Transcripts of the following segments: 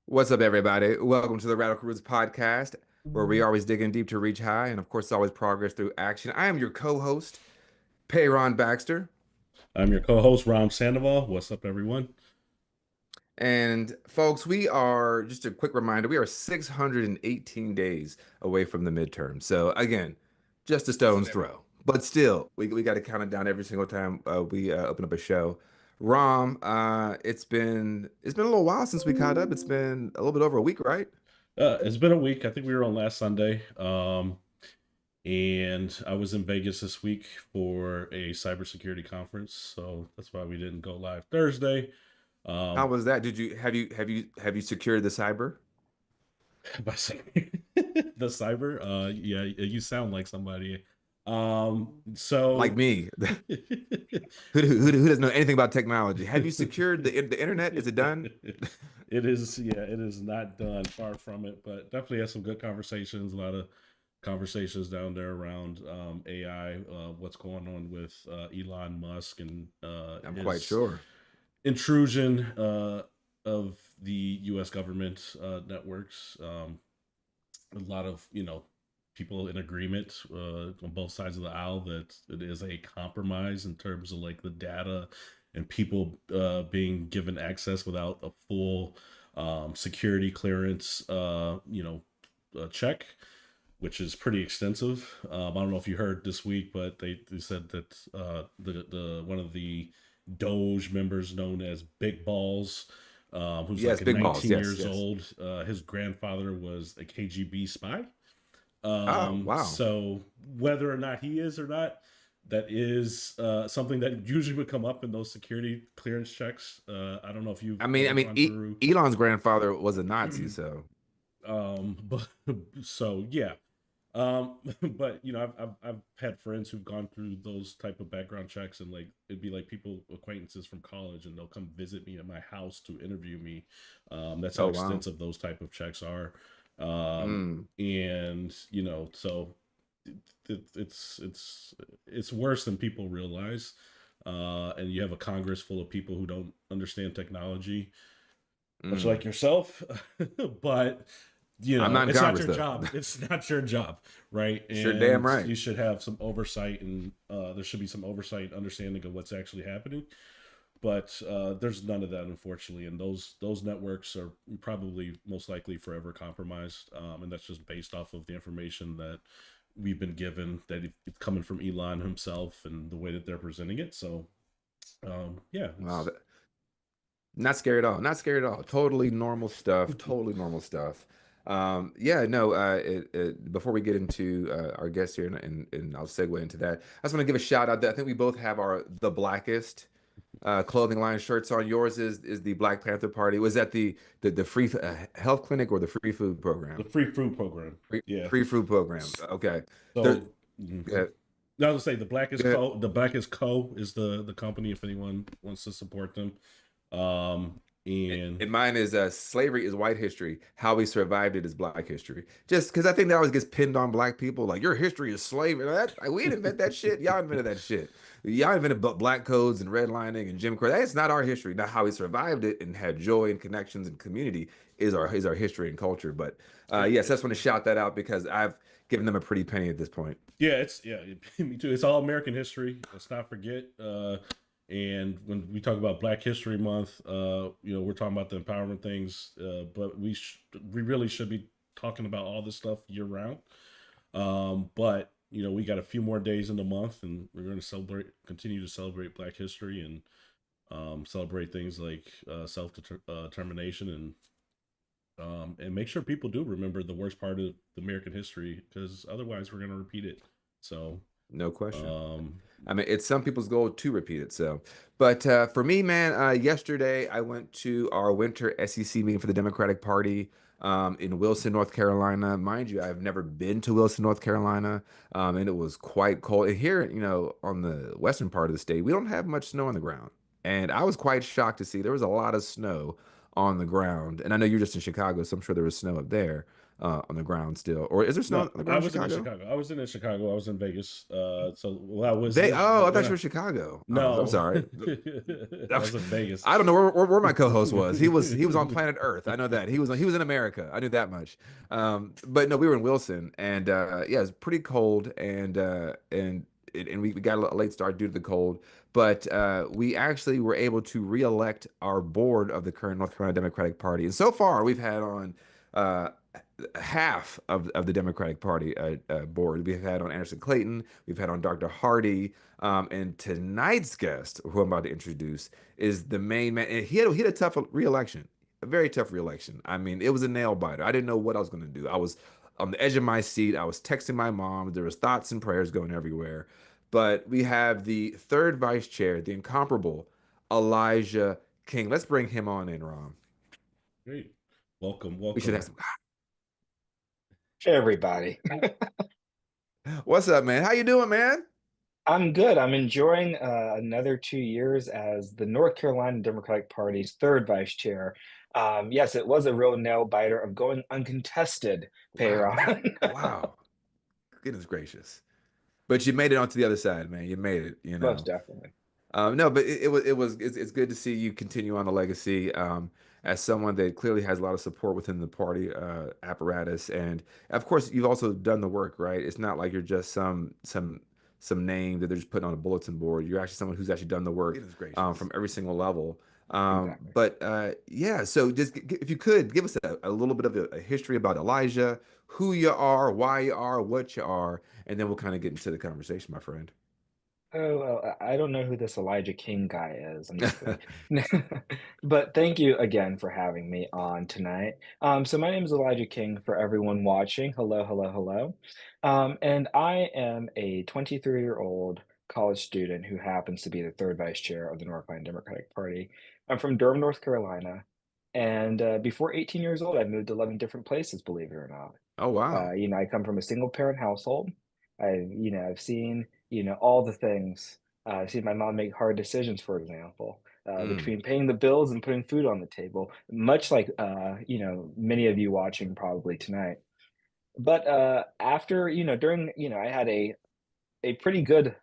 What's up, everybody? Welcome to the Radical Roots podcast, where we always dig in deep to reach high, and of course, always progress through action. I am your co-host, Peyron Baxter, I'm your co-host, Ram Sandoval. What's up, everyone? and folks, we are just a quick reminder: we are 618 days away from the midterm. So again, just a stone's throw, but still, we got to count it down every single time we open up a show. Ram, it's been a little while since we caught up. It's been a little bit over a week, right? It's been a week. I think we were on last Sunday, and I was in Vegas this week for a cybersecurity conference, so that's why we didn't go live Thursday. How Um, was that? Did you have you secured the cyber? by saying the cyber, yeah, you sound like somebody. Like So me, who doesn't know anything about technology? Have you secured the internet? Is it done? it is not done, far from it, but definitely had some good conversations, a lot of conversations down there around AI, what's going on with Elon Musk and I'm quite his sure. intrusion of the US government networks. A lot of, people in agreement on both sides of the aisle that it is a compromise in terms of like the data and people being given access without a full security clearance, check, which is pretty extensive. I don't know if you heard this week, but they said that the one of the Doge members known as Big Balls, who's Yes, like big balls. 19 Yes, years yes. old. His grandfather was a KGB spy. Oh, wow. So whether or not he is or not, that is something that usually would come up in those security clearance checks. I don't know if you've I ever mean, gone through. Elon's grandfather was a Nazi, so But so yeah. But I've had friends who've gone through those type of background checks, and like it'd be like people acquaintances from college, and they'll come visit me at my house to interview me. That's how oh wow. extensive those type of checks are. Mm. And so it's worse than people realize. And you have a Congress full of people who don't understand technology, much like Mm. yourself. But I'm not in it's not Congress your though. job. It's not your job, right? Sure, damn And right. you should have some oversight, and there should be some oversight and understanding of what's actually happening. But there's none of that, unfortunately, and those networks are probably most likely forever compromised, and that's just based off of the information that we've been given, that it's coming from Elon himself and the way that they're presenting it. So yeah, Wow, it's not scary at all. Not scary at all. Totally normal stuff. Totally normal stuff. Yeah, no. Before we get into our guest here, and I'll segue into that, I just want to give a shout out that I think we both have our the blackest clothing line shirts on. Yours is the Black Panther Party. Was that the free health clinic or the free food the program? free food program. Free, Yeah. free food program. Okay. There, So mhm. go ahead. I was gonna say Go ahead. The Blackest Co is the company if anyone wants to support them. And And mine is slavery is white history. How we survived it is black history. Just because I think that always gets pinned on black people. Like your history is slavery. We didn't invent that shit. Y'all invented that shit. Y'all invented black codes and redlining and Jim Crow. That's not our history. Not how we survived it and had joy and connections and community is our history and culture. But yes, I just want to shout that out because I've given them a pretty penny at this point. me too. It's all American history. Let's not forget. And when we talk about Black History Month, we're talking about the empowerment things, but we really should be talking about all this stuff year round. But we got a few more days in the month, and we're going to continue to celebrate Black history, and celebrate things like self determination, and make sure people do remember the worst part of the American history, because otherwise we're going to repeat it. So, No question. um, I mean, it's some people's goal to repeat it. So, but for me, man, yesterday I went to our winter SEC meeting for the Democratic Party in Wilson, North Carolina. Mind you, I've never been to Wilson, North Carolina, and it was quite cold. And here, on the western part of the state, we don't have much snow on the ground, and I was quite shocked to see there was a lot of snow on the ground. And I know you're just in Chicago, so I'm sure there was snow up there on the ground still. Or is there snow No, on the I ground in wasn't in Chicago? Chicago. I wasn't in Chicago. I was in Vegas. So well, I was They this oh, I thought you when were I in Chicago. Oh, I'm no, sorry. I was in Vegas. I don't know where my co-host was. He was on planet Earth. I know that he was in America. I knew that much. But no, we were in Wilson, and yeah, it was pretty cold, and we got a late start due to the cold. But we actually were able to re-elect our board of the current North Carolina Democratic Party, and so far we've had on. Uh, Half of the Democratic Party board. We've had on Anderson Clayton, we've had on Dr. Hardy, and tonight's guest, who I'm about to introduce, is the main man. And he had a tough reelection, a very tough reelection. I mean, it was a nail biter. I didn't know what I was going to do. I was on the edge of my seat. I was texting my mom. There was thoughts and prayers going everywhere. But we have the third vice chair, the incomparable Elijah King. Let's bring him on in, Rom. Great. Welcome, We should have welcome. some. Hey everybody. What's up, man? How you doing, man? I'm good. I'm enjoying another 2 years as the North Carolina Democratic Party's third vice chair. Yes, it was a real nail biter of going uncontested, Wow. Payron. Wow. Goodness gracious. But you made it onto the other side, man. You made it, you Most know. definitely. No, but it's good to see you continue on the legacy as someone that clearly has a lot of support within the party apparatus, and of course you've also done the work, right? It's not like you're just some name that they're just putting on a bulletin board. You're actually someone who's actually done the work Goodness gracious. from every single level. Exactly. But yeah, so just if you could give us a little bit of a history about Elijah, who you are, why you are, what you are, and then we'll kind of get into the conversation, my friend. Oh, well, I don't know who this Elijah King guy is. I'm just kidding. But thank you again for having me on tonight. So my name is Elijah King for everyone watching. Hello, hello, hello. And I am a 23-year-old college student who happens to be the third vice chair of the North Carolina Democratic Party. I'm from Durham, North Carolina. And before 18 years old, I moved to 11 different places, believe it or not. Oh wow. I come from a single parent household. I've seen, all the things. I've seen my mom make hard decisions, for example, Mm, between paying the bills and putting food on the table, much like, many of you watching probably tonight. But after, during, I had a pretty good,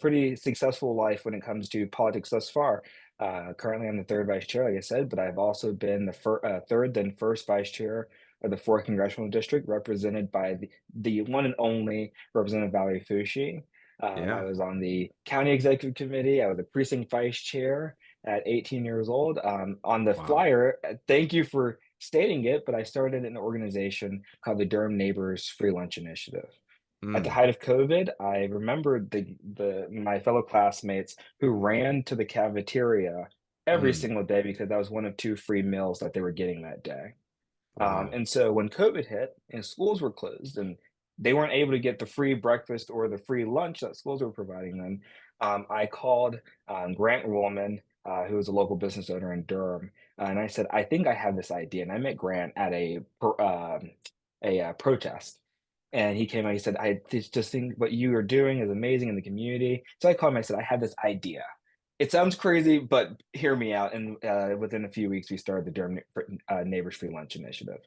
pretty successful life when it comes to politics thus far. Currently, I'm the third vice chair, like I said, but I've also been the third, then first vice chair of the fourth congressional district, represented by the one and only Representative Valerie Fushi. I yeah. was on the county executive committee. I was the precinct vice chair at 18 years old. On the Wow. flyer, thank you for stating it, but I started an organization called the Durham Neighbors Free Lunch Initiative. At the Mm, height of COVID, I remembered the my fellow classmates who ran to the cafeteria every mm, single day because that was one of 2 free meals that they were getting that day. wow. And so when COVID hit and schools were closed and they weren't able to get the free breakfast or the free lunch that schools were providing them, I called Grant Woolman, who was a local business owner in Durham, and I said, "I think I have this idea." And I met Grant at a protest, and he came out. He said, "I just think what you are doing is amazing in the community." So I called him. I said, "I have this idea. It sounds crazy, but hear me out." And within a few weeks, we started the Durham Neighbors Free Lunch Initiative.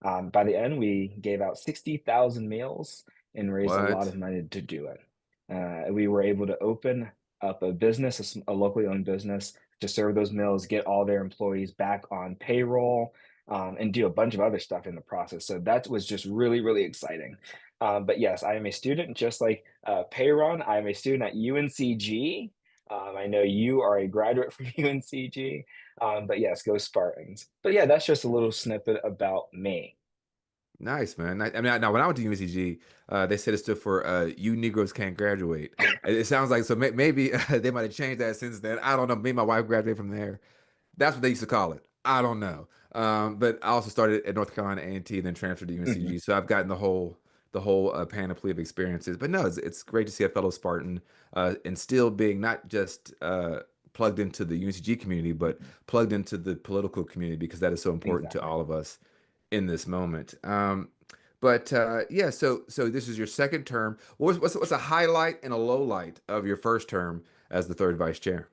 By the end, we gave out 60,000 meals and raised a lot What? of money to do it. We were able to open up a business, a locally owned business, to serve those meals, get all their employees back on payroll, and do a bunch of other stuff in the process. So that was just really, really exciting. But yes, I am a student, just like Payron. I am a student at UNCG. I know you are a graduate from UNCG. But yes, go Spartans. But yeah, that's just a little snippet about me. Nice, man. I mean, now when I went to UNCG, they said it stood for "You Negroes Can't Graduate." It sounds like so. Maybe they might have changed that since then. I don't know. Me and my wife graduated from there. That's what they used to call it. I don't know. But I also started at North Carolina A&T, then transferred to Mhm. UNCG. So I've gotten the whole panoply of experiences. But no, it's great to see a fellow Spartan and still being not just plugged into the UNCG community, but plugged into the political community because that is so important to Exactly. all of us in this moment. But yeah, so this is your second term. What's a highlight and a low light of your first term as the third vice chair?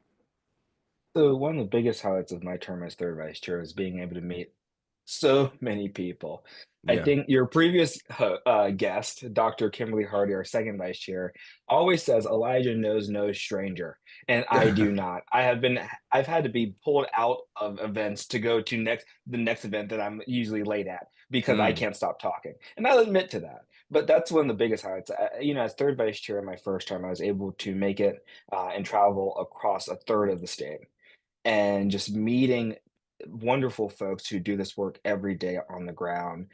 So one of the biggest highlights of my term as third vice chair is being able to meet so many people. I Yeah. think your previous guest, Dr. Kimberly Hardy, our second vice chair, always says Elijah knows no stranger, and I do not. I've had to be pulled out of events to go to the next event that I'm usually late at because I Mm, can't stop talking, and I'll admit to that. But that's one of the biggest highlights. As third vice chair in my first term, I was able to make it and travel across a third of the state and just meeting wonderful folks who do this work every day on the ground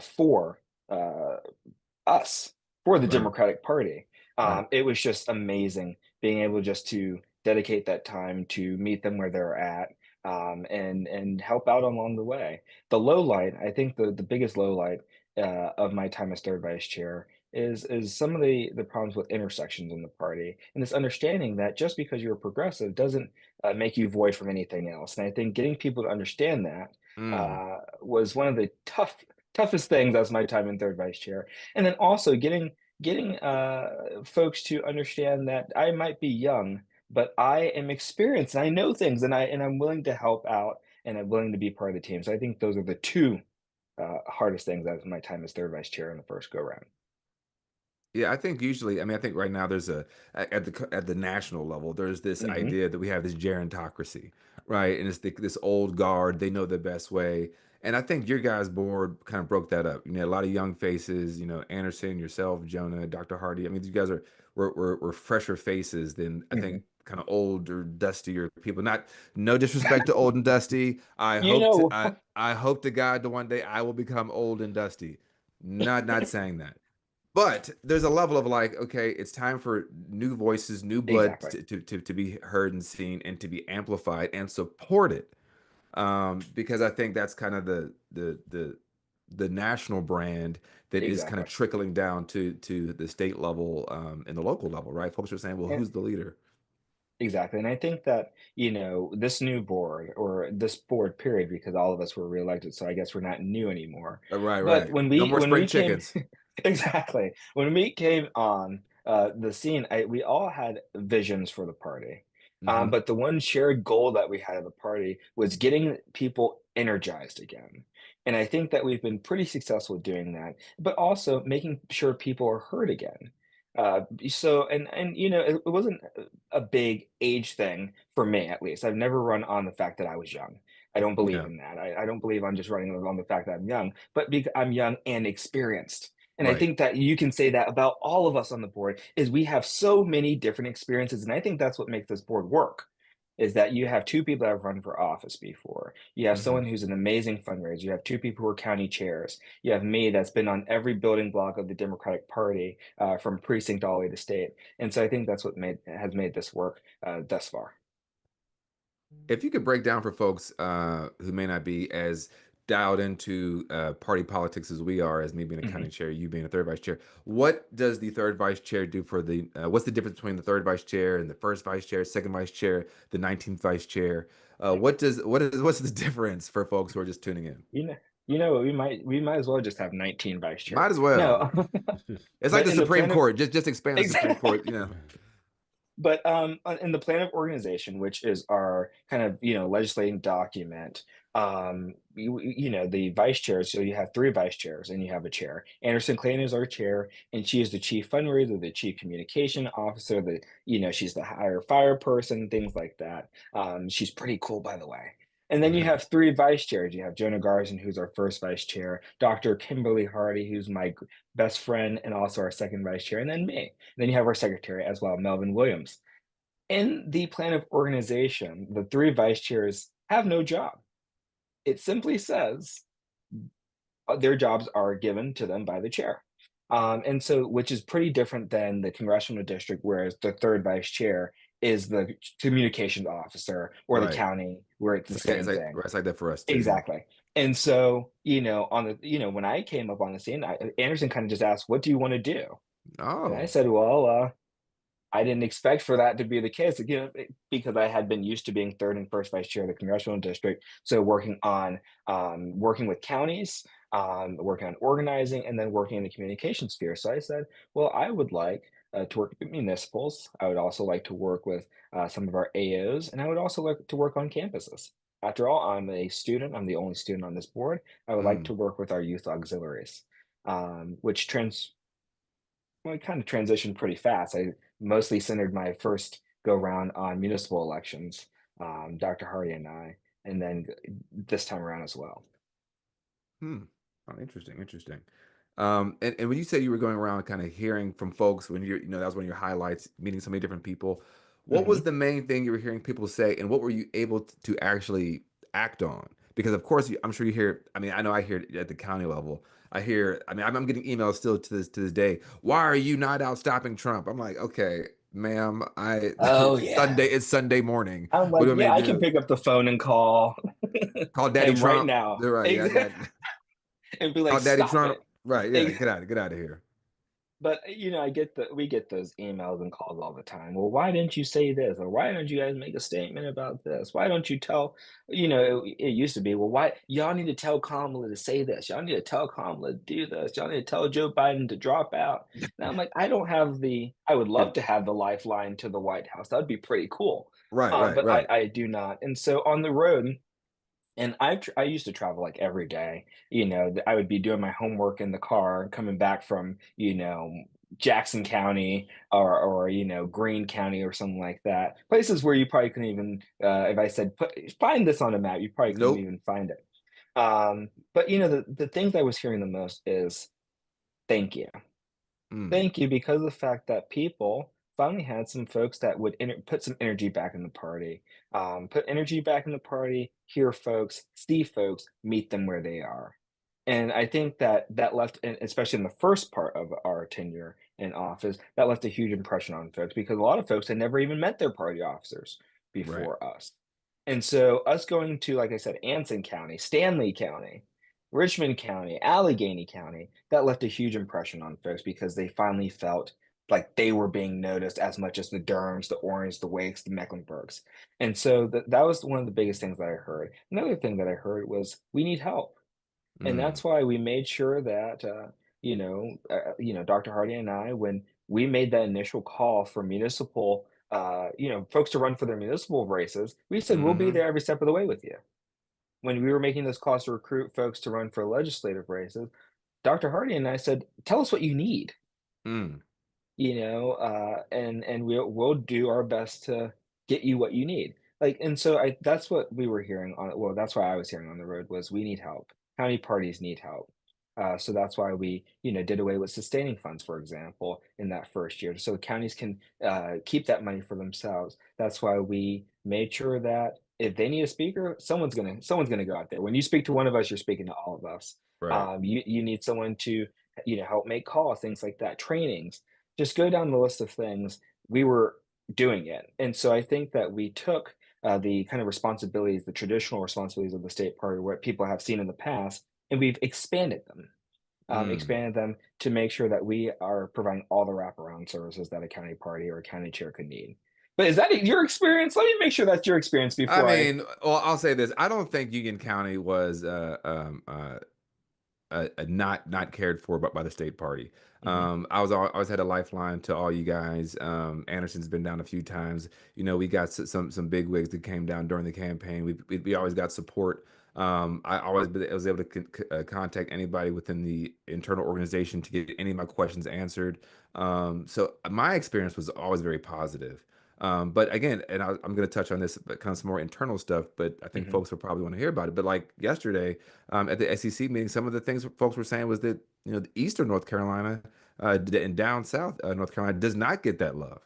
for uh, us, for the right. Democratic Party. Right. It was just amazing being able just to dedicate that time to meet them where they're at, and help out along the way. The low light, I think the biggest low light of my time as third vice chair is some of the problems with intersections in the party, and this understanding that just because you're progressive doesn't make you void from anything else. And I think getting people to understand that Mm. was one of the toughest things as my time in third vice chair, and then also getting folks to understand that I might be young, but I am experienced and I know things, and I'm willing to help out and I'm willing to be part of the team. So I think those are the two hardest things as my time as third vice chair in the first go round. Yeah, I think usually, I mean, I think right now there's at the national level, there's this Hmm. idea that we have this gerontocracy, right? And it's this old guard, they know the best way. And I think your guys' board kind of broke that up. You know, a lot of young faces, you know, Anderson, yourself, Jonah, Dr. Hardy. I mean, you guys were fresher faces than I think Hmm. kind of older, dustier people. Not no disrespect to old and dusty. You know, I hope to God that one day I will become old and dusty. Not saying that. But there's a level of like, okay, it's time for new voices, new blood exactly, to be heard and seen and to be amplified and supported. Because I think that's kind of the national brand that is kind exactly. of trickling down to the state level and the local level, right? Folks are saying, well, And who's the leader? exactly. And I think that, this new board or this board period, because all of us were reelected, so I guess we're not new anymore. Right, But right. No more when spring we came chickens. exactly. When we came on the scene, we all had visions for the party. Hmm. But the one shared goal that we had at the party was getting people energized again. And I think that we've been pretty successful doing that, but also making sure people are heard again. It wasn't a big age thing for me, at least. I've never run on the fact that I was young. I don't believe Yeah, in that. I don't believe I'm just running on the fact that I'm young, but I'm young and experienced. And I right. think that you can say that about all of us on the board is we have so many different experiences. And I think that's what makes this board work is that you have two people that have run for office before. You have Hmm. someone who's an amazing fundraiser. You have two people who are county chairs. You have me that's been on every building block of the Democratic Party from precinct all the way to state. And so I think that's what has made this work thus far. If you could break down for folks who may not be as dialed into party politics as we are, as me being a Mhm. county chair, you being a third vice chair, what does the third vice chair do for the? What's the difference between the third vice chair and the first vice chair, second vice chair, the 19th vice chair? What's the difference for folks who are just tuning in? You know, we might as well just have 19 vice chairs. Might as well. No, It's like but the in the Supreme plan of Court. Just expand the Supreme exactly. Court. You know. But in the plan of organization, which is our kind of legislating document, the vice chairs. So you have three vice chairs, and you have a chair. Anderson Clayton is our chair, and she is the chief fundraiser, the chief communication officer. She's the higher fire person, things like that. She's pretty cool, by the way. And then you have three vice chairs. You have Jonah Garson, who's our first vice chair, Dr. Kimberly Hardy, who's my best friend and also our second vice chair, and then me. Then you have our secretary as well, Melvin Williams. In the plan of organization, the three vice chairs have no job. It simply says their jobs are given to them by the chair. And so, which is pretty different than the congressional district, whereas the third vice chair is the communications officer or the Right. county, where it's the It's same like thing. right, it's like that for us too. Yeah. Exactly. And so, when I came up on the scene, Anderson kind of just asked, "What do you want to do?" And I Oh. said, "Well, I didn't expect for that to be the case, because I had been used to being third and first vice chair of the congressional district. So working with counties, working on organizing, and then working in the communication sphere. So I said, well, I would like to work with municipals. I would also like to work with some of our AOs, and I would also like to work on campuses. After all, I'm a student. I'm the only student on this board. I would like Mm. to work with our youth auxiliaries, which well, it kind of transitioned pretty fast. I mostly centered my first go round on municipal elections, Dr. Hardy and I, and then this time around as well. Hmm. Oh, interesting, interesting. And when you say you were going around kind of hearing from folks when you're, that was one of your highlights, meeting so many different people, what was Mhm. the main thing you were hearing people say, and what were you able to actually act on? Because of course, I'm sure you hear. I mean, I know I hear it at the county level. I hear. I mean, I'm getting emails still to this day. Why are you not out stopping Trump? I'm like, okay, ma'am, Oh, it's yeah. Sunday morning. I'm What like, do you want "Yeah, me to I can do? pick up the phone and call Call Daddy him right Trump? now." They're right. Yeah, I got. And be like, Call Daddy "Stop Trump. it." Right. Yeah. Ex Get out of here. But, we get those emails and calls all the time. "Well, why didn't you say this?" Or, "Why don't you guys make a statement about this? Why don't you tell" it used to be, "Well, why y'all need to tell Kamala to say this. Y'all need to tell Kamala to do this. Y'all need to tell Joe Biden to drop out." And I'm like, I would love It- to have the lifeline to the White House. That'd be pretty cool. right. Right. But I Right. I do not. And so on the road, and I used to travel, like, every day, I would be doing my homework in the car, coming back from, Jackson County or, Greene County or something like that. Places where you probably couldn't even, if I said, "Put find this on a map," you probably couldn't Nope. even find it. But, the things I was hearing the most is, "Thank you." Mm. Thank you, because of the fact that people finally had some folks that would put some energy back in the party. Put energy back in the party, hear folks, see folks, meet them where they are. And I think that that left, and especially in the first part of our tenure in office, that left a huge impression on folks because a lot of folks had never even met their party officers Right. before us. And so us going to, like I said, Anson County, Stanley County, Richmond County, Allegheny County, that left a huge impression on folks because they finally felt like they were being noticed as much as the Durhams, the Orange, the Wakes, the Mecklenburgs. And so that was one of the biggest things that I heard. Another thing that I heard was we need help. And Mm. that's why we made sure that, Dr. Hardy and I, when we made that initial call for municipal, folks to run for their municipal races, we said, we'll be Mm-hmm. there every step of the way with you. When we were making those calls to recruit folks to run for legislative races, Dr. Hardy and I said, "Tell us what you need," Mm. and we'll do our best to get you what you need. Like, and so that's what we were hearing on. Well, that's why I was hearing on the road was we need help. County parties need help. So that's why we, did away with sustaining funds, for example, in that first year, so counties can keep that money for themselves. That's why we made sure that if they need a speaker, someone's gonna go out there. When you speak to one of us, you're speaking to all of us. Right. You need someone to, help make calls, things like that, trainings, just go down the list of things. We were doing it. And so I think that we took the kind of responsibilities, the traditional responsibilities of the state party, what people have seen in the past, and we've Mm. expanded them to make sure that we are providing all the wraparound services that a county party or a county chair could need. But is that your experience? Let me make sure that's your experience I before I. mean, well, I'll say this. I don't think Union County was not cared for by the state party. Mhm. I always had a lifeline to all you guys. Anderson's been down a few times. We got some big wigs that came down during the campaign. We always got support. I was able to contact anybody within the internal organization to get any of my questions answered. So my experience was always very positive. But again, and I'm going to touch on this, but kind of some more internal stuff. But I think Mhm. folks will probably want to hear about it. But like yesterday, at the SEC meeting, some of the things folks were saying was that the Eastern North Carolina and down South North Carolina does not get that love.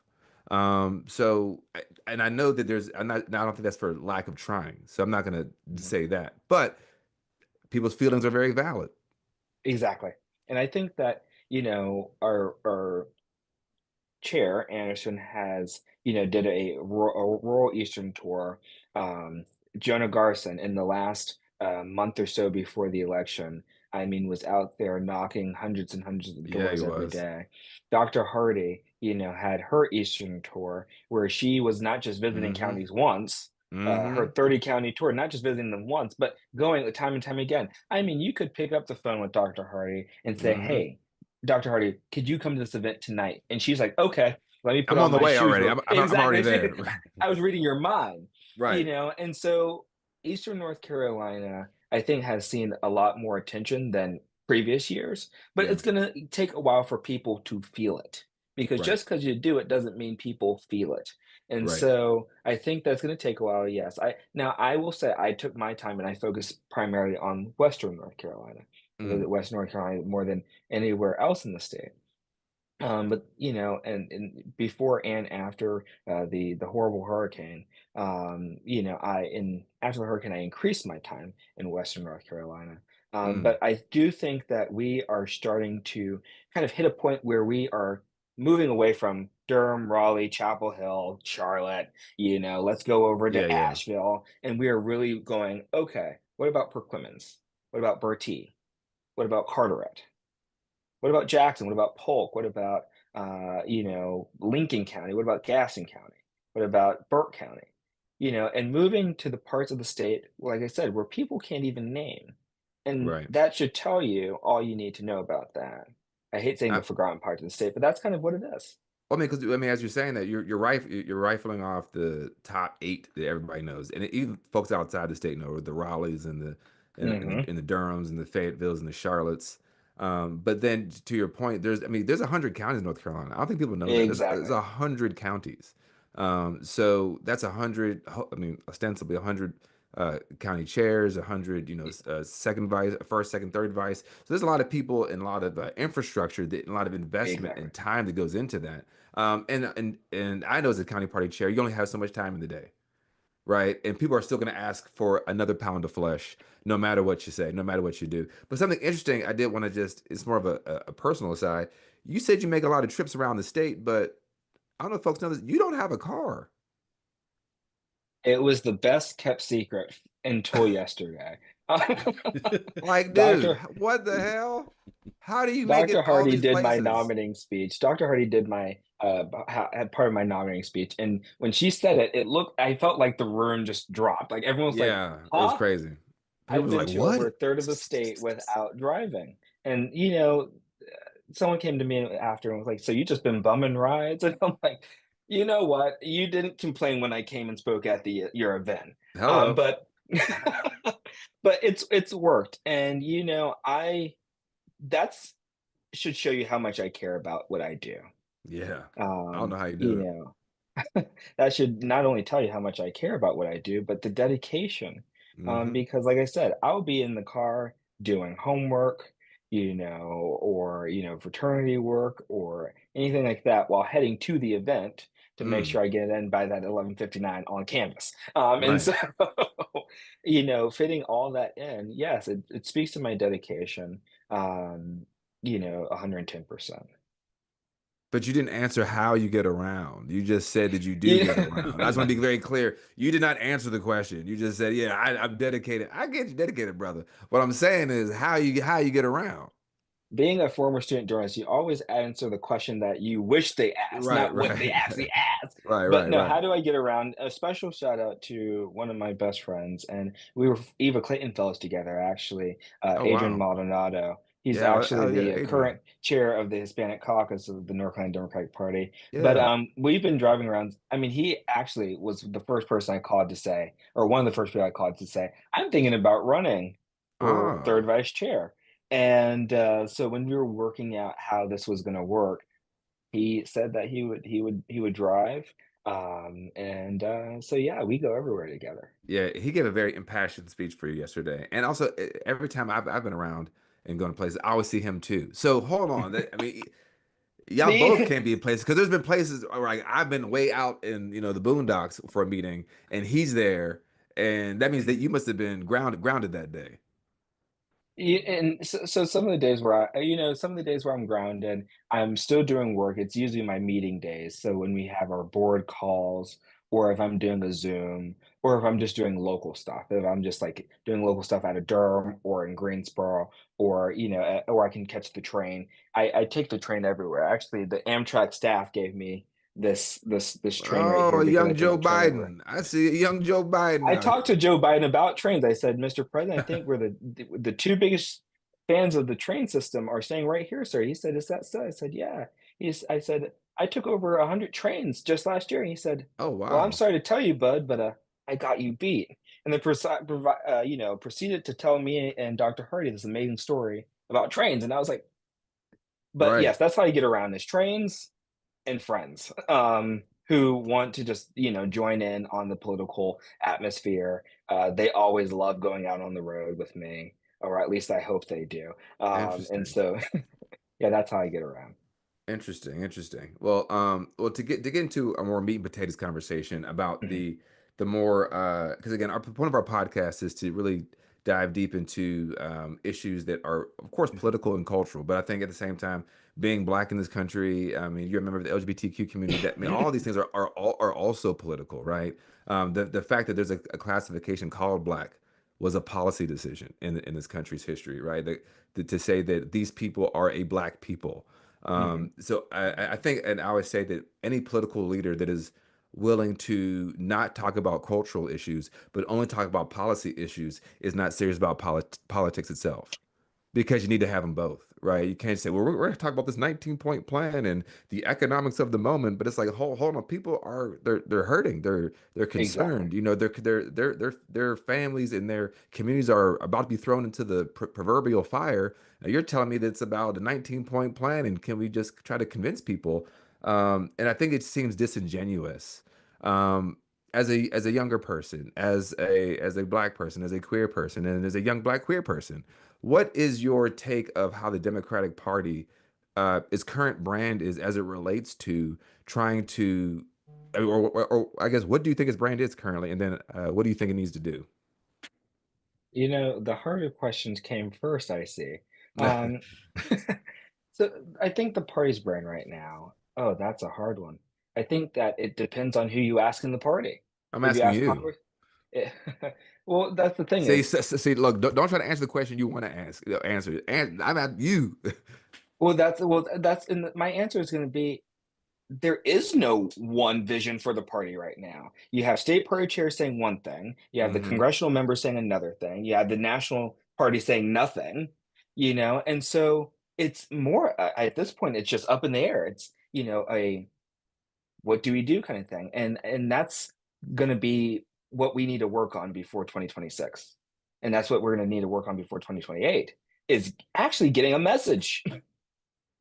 And I know that I don't think that's for lack of trying. So I'm not going to Mhm. say that. But people's feelings are very valid. Exactly. And I think that, our chair, Anderson has, did a rural Eastern tour. Um, Jonah Garson, in the last month or so before the election, I mean, was out there knocking hundreds and hundreds of Yeah, he doors every was. day. Dr. Hardy, had her Eastern tour where she was not just visiting Mm-hmm. counties once. Her Mm-hmm. 30 county tour, not just visiting them once, but going time and time again. I mean, you could pick up the phone with Dr. Hardy and say, Mm-hmm. "Hey, Dr. Hardy, could you come to this event tonight? And she's like, okay, let me put I'm on on the my way shoes. already. I'm already Exactly. there. I was reading your mind, Right. and so Eastern North Carolina, I think, has seen a lot more attention than previous years, but Yeah. it's going to take a while for people to feel it because Right. just because you do it doesn't mean people feel it. And Right. so I think that's going to take a while. Yes. I will say I took my time and I focused primarily on Western North Carolina. I Mm, visit Western North Carolina more than anywhere else in the state. But and before and after the horrible hurricane, I in after the hurricane, I increased my time in Western North Carolina. mm. But I do think that we are starting to kind of hit a point where we are moving away from Durham, Raleigh, Chapel Hill, Charlotte. Let's go over Yeah. to Yeah. Asheville, and we are really going. Okay, what about Port Clemens? What about Bertie? What about Carteret? What about Jackson? What about Polk? What about Lincoln County? What about Gaston County? What about Burke County? And moving to the parts of the state, like I said, where people can't even name. And Right. that should tell you all you need to know about that. I hate saying the forgotten parts of the state, but that's kind of what it is. Well, I mean, because as you're saying that, you're rifling off the top 8 that everybody knows, and even folks outside the state know the Raleighs and Hmm. the Durhams and the Fayettevilles and the Charlottes. But then to your point, there's 100 counties in North Carolina. I don't think people know that. There's Exactly. 100 counties. So that's 100. Ostensibly 100 county chairs, 100 second vice, first, second, third vice. So there's a lot of people and a lot of infrastructure and a lot of investment Exactly. and time that goes into that. And I know as a county party chair, you only have so much time in the day, right? And people are still going to ask for another pound of flesh, no matter what you say, no matter what you do. But something interesting, I did want to it's more of a personal aside. You said you make a lot of trips around the state, but I don't know if folks know this. You don't have a car. It was the best kept secret until yesterday. Like, dude, Doctor what the hell? How do you make Dr. it all Hardy these did my places? nominating speech. Dr. Hardy did my had part of my nominating speech, and when she said it, I felt like the room just dropped. Like everyone was like, Yeah, it was "Huh?" crazy. People I've was been like, to over what? a third of the state without driving, and someone came to me after and was like, "So you just been bumming rides?" And I'm like, "You know what? You didn't complain when I came and spoke at your event, Hello. but but it's worked, and I that's should show you how much I care about what I do. Yeah. I don't Um, know how you do you it. know, that should not only tell you how much I care about what I do, but the dedication. Hmm. Because like I said, I'll be in the car doing homework, or fraternity work or anything like that while heading to the event to make Mm, sure I get it in by that 11:59 on canvas. And right. so, fitting all that in, yes, it speaks to my dedication. 110%. But you didn't answer how you get around. You just said that you do You get around. I just want to know? be very clear. You did not answer the question. You just said, "Yeah, I'm dedicated." I get you dedicated, brother. What I'm saying is how you get around. Being a former student journalist, you always answer the question that you wish they asked, Right, not what they right, actually asked. right, But right, no, right. how do I get around? A special shout out to one of my best friends, and we were Eva Clayton fellows together, actually. Oh Adrian wow. Maldonado. He's Yeah. actually Oh yeah, the Adrian. current chair of the Hispanic caucus of the North Carolina Democratic Party. But Yeah. we've been driving around. I mean, he actually was the first person I called to say, or one of the first people I called to say, I'm thinking about running for third Ah. vice chair. And so when we were working out how this was going to work, he said that he would drive, and so yeah, we go everywhere together. Yeah, he gave a very impassioned speech for you yesterday. And also, every time I've been around and going to places, I always see him too. So hold on. Y'all both See, can't be in places because there's been places where like I've been way out in the boondocks for a meeting and he's there, and that means that you must have been grounded that day. And so some of the days where some of the days where I'm grounded, I'm still doing work. It's usually my meeting days. So when we have our board calls, or if I'm doing a Zoom, or if I'm just doing local stuff, if I'm just like doing local stuff out of Durham or in Greensboro, or or I can catch the train. I take the train everywhere. Actually, the Amtrak staff gave me this train right Oh, here because I young take Joe the train everywhere. Biden. I see a young Joe Biden I out talked to here. Joe Biden about trains. I said, "Mr. President, I think we're the two biggest." fans of the train system are staying right here, sir." He said, "Is that so?" I said, "Yeah." I said, "I took over 100 trains just last year." And he said, Oh, "Well, I'm wow. sorry to tell you, bud, but, I got you beat." And then proceeded to tell me and Dr. Hardy this amazing story about trains, and I was like, but Right. yes, that's how you get around is trains and friends, who want to just, join in on the political atmosphere. They always love going out on the road with me, or at least I hope they do. And Interesting. so, yeah, that's how I get around. Interesting, interesting. Well, to get into a more meat and potatoes conversation about Mhm, the more because again, our point of our podcast is to really dive deep into issues that are, of course, mhm, political and cultural. But I think at the same time, being black in this country, I mean, you're a member of the LGBTQ community. That I mean, all these things are also political, right? The fact that there's a classification called black was a policy decision in this country's history, right? To say that these people are a black people. mhm. So I think, and I always say that any political leader that is willing to not talk about cultural issues, but only talk about policy issues is not serious about politics itself because you need to have them both, right? You can't say, well, we're going to talk about this 19-point plan and the economics of the moment, but it's like, hold on, people are they're hurting, they're Exactly. concerned, their families and their communities are about to be thrown into the proverbial fire. Now you're telling me that it's about a 19-point plan, and can we just try to convince people? And I think it seems disingenuous. Um, as a younger person, as a black person, as a queer person, and as a young black queer person, what is your take of how the Democratic Party, its current brand is as it relates to trying to, or I guess, what do you think its brand is currently, and then what do you think it needs to do? The harder questions came first, I see. Um, so I think the party's brand right now, oh, that's a hard one. I think that it depends on who you ask in the party. I'm If you asking ask you. Congress, eh, well, that's the thing See, is, see, look, don't try to answer the question you want to ask. Answer it. And I'm at you. and my answer is going to be there is no one vision for the party right now. You have state party chairs saying one thing, you have the Hmm. congressional members saying another thing, you have the national party saying nothing, and so it's more at this point, it's just up in the air. It's a what do we do kind of thing, and that's going to be what we need to work on before 2026, and that's what we're going to need to work on before 2028 is actually getting a message.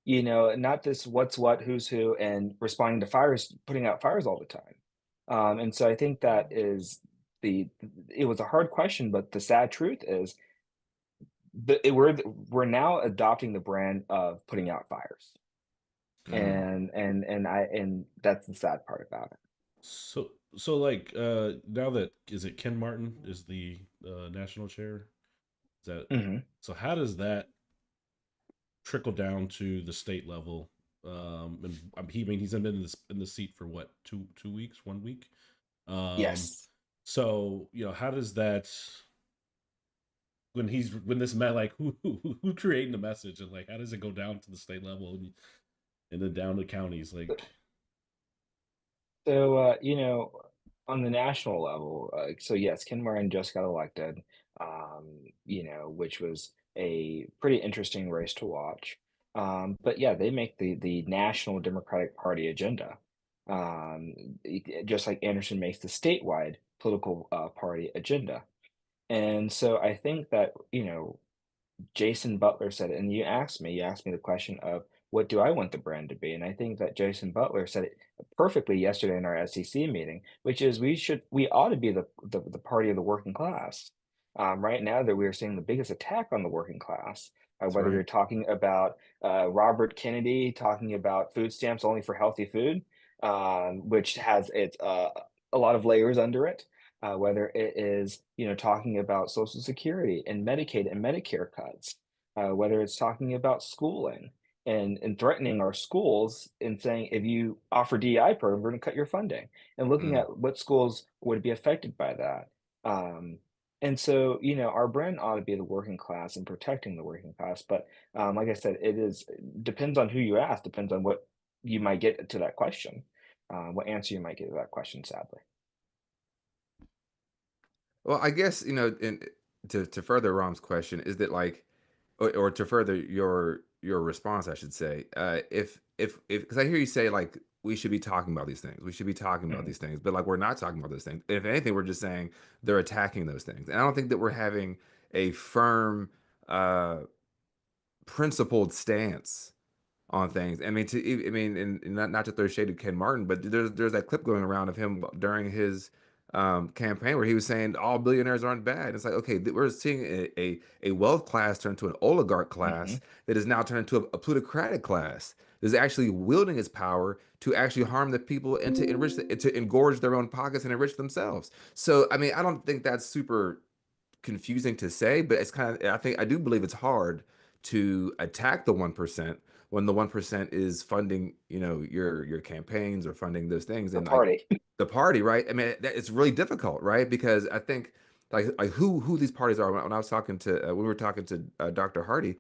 Not this what's what, who's who, and responding to fires, putting out fires all the time. And so I think that is the it was a hard question, but the sad truth is we're now adopting the brand of putting out fires. Mm. And that's the sad part about it. So like now that is it Ken Martin is the national chair? Is that Mhm. so? How does that trickle down to the state level? And he, I mean, he's been in this in the seat for what, two weeks, 1 week. Um, Yes. so how does that when this man like who creating the message and like how does it go down to the state level and then down to counties like So, on the national level, so yes, Ken Martin just got elected, which was a pretty interesting race to watch. But yeah, they make the national Democratic Party agenda, just like Anderson makes the statewide political party agenda. And so I think that Jason Butler said it, and you asked me the question of what do I want the brand to be? And I think that Jason Butler said it perfectly yesterday in our SEC meeting, which is we ought to be the party of the working class. Right now that we are seeing the biggest attack on the working class, That's whether right. you're talking about Robert Kennedy talking about food stamps only for healthy food, which has a lot of layers under it, whether it is talking about Social Security and Medicaid and Medicare cuts, whether it's talking about schooling and threatening our schools and saying if you offer DEI program, we're going to cut your funding, and looking Mm. at what schools would be affected by that. Um, and so, our brand ought to be the working class and protecting the working class. But like I said, depends on who you ask, depends on what you might get to that question, what answer you might get to that question, sadly. Well, I guess, and to further Rom's question, is that like or to further your response, I should say, if because I hear you say like we should be talking about these things, we should be talking about Mhm. these things, but like we're not talking about those things. If anything, we're just saying they're attacking those things, and I don't think that we're having a firm, uh, principled stance on things. I mean, I mean, and not to throw shade at Ken Martin, but there's that clip going around of him during his campaign where he was saying all billionaires aren't bad. It's like, okay, we're seeing a wealth class turn to an oligarch class Mhm. that is now turned into a plutocratic class that is actually wielding its power to actually harm the people and to to engorge their own pockets and enrich themselves. So, I mean, I don't think that's super confusing to say, but it's kind of, I do believe it's hard to attack the 1% when the 1% is funding, your campaigns or funding those things The and like party. the party, right? I mean, it's really difficult, right? Because I think like who these parties are. When I was talking to when we were talking to Dr. Hardy,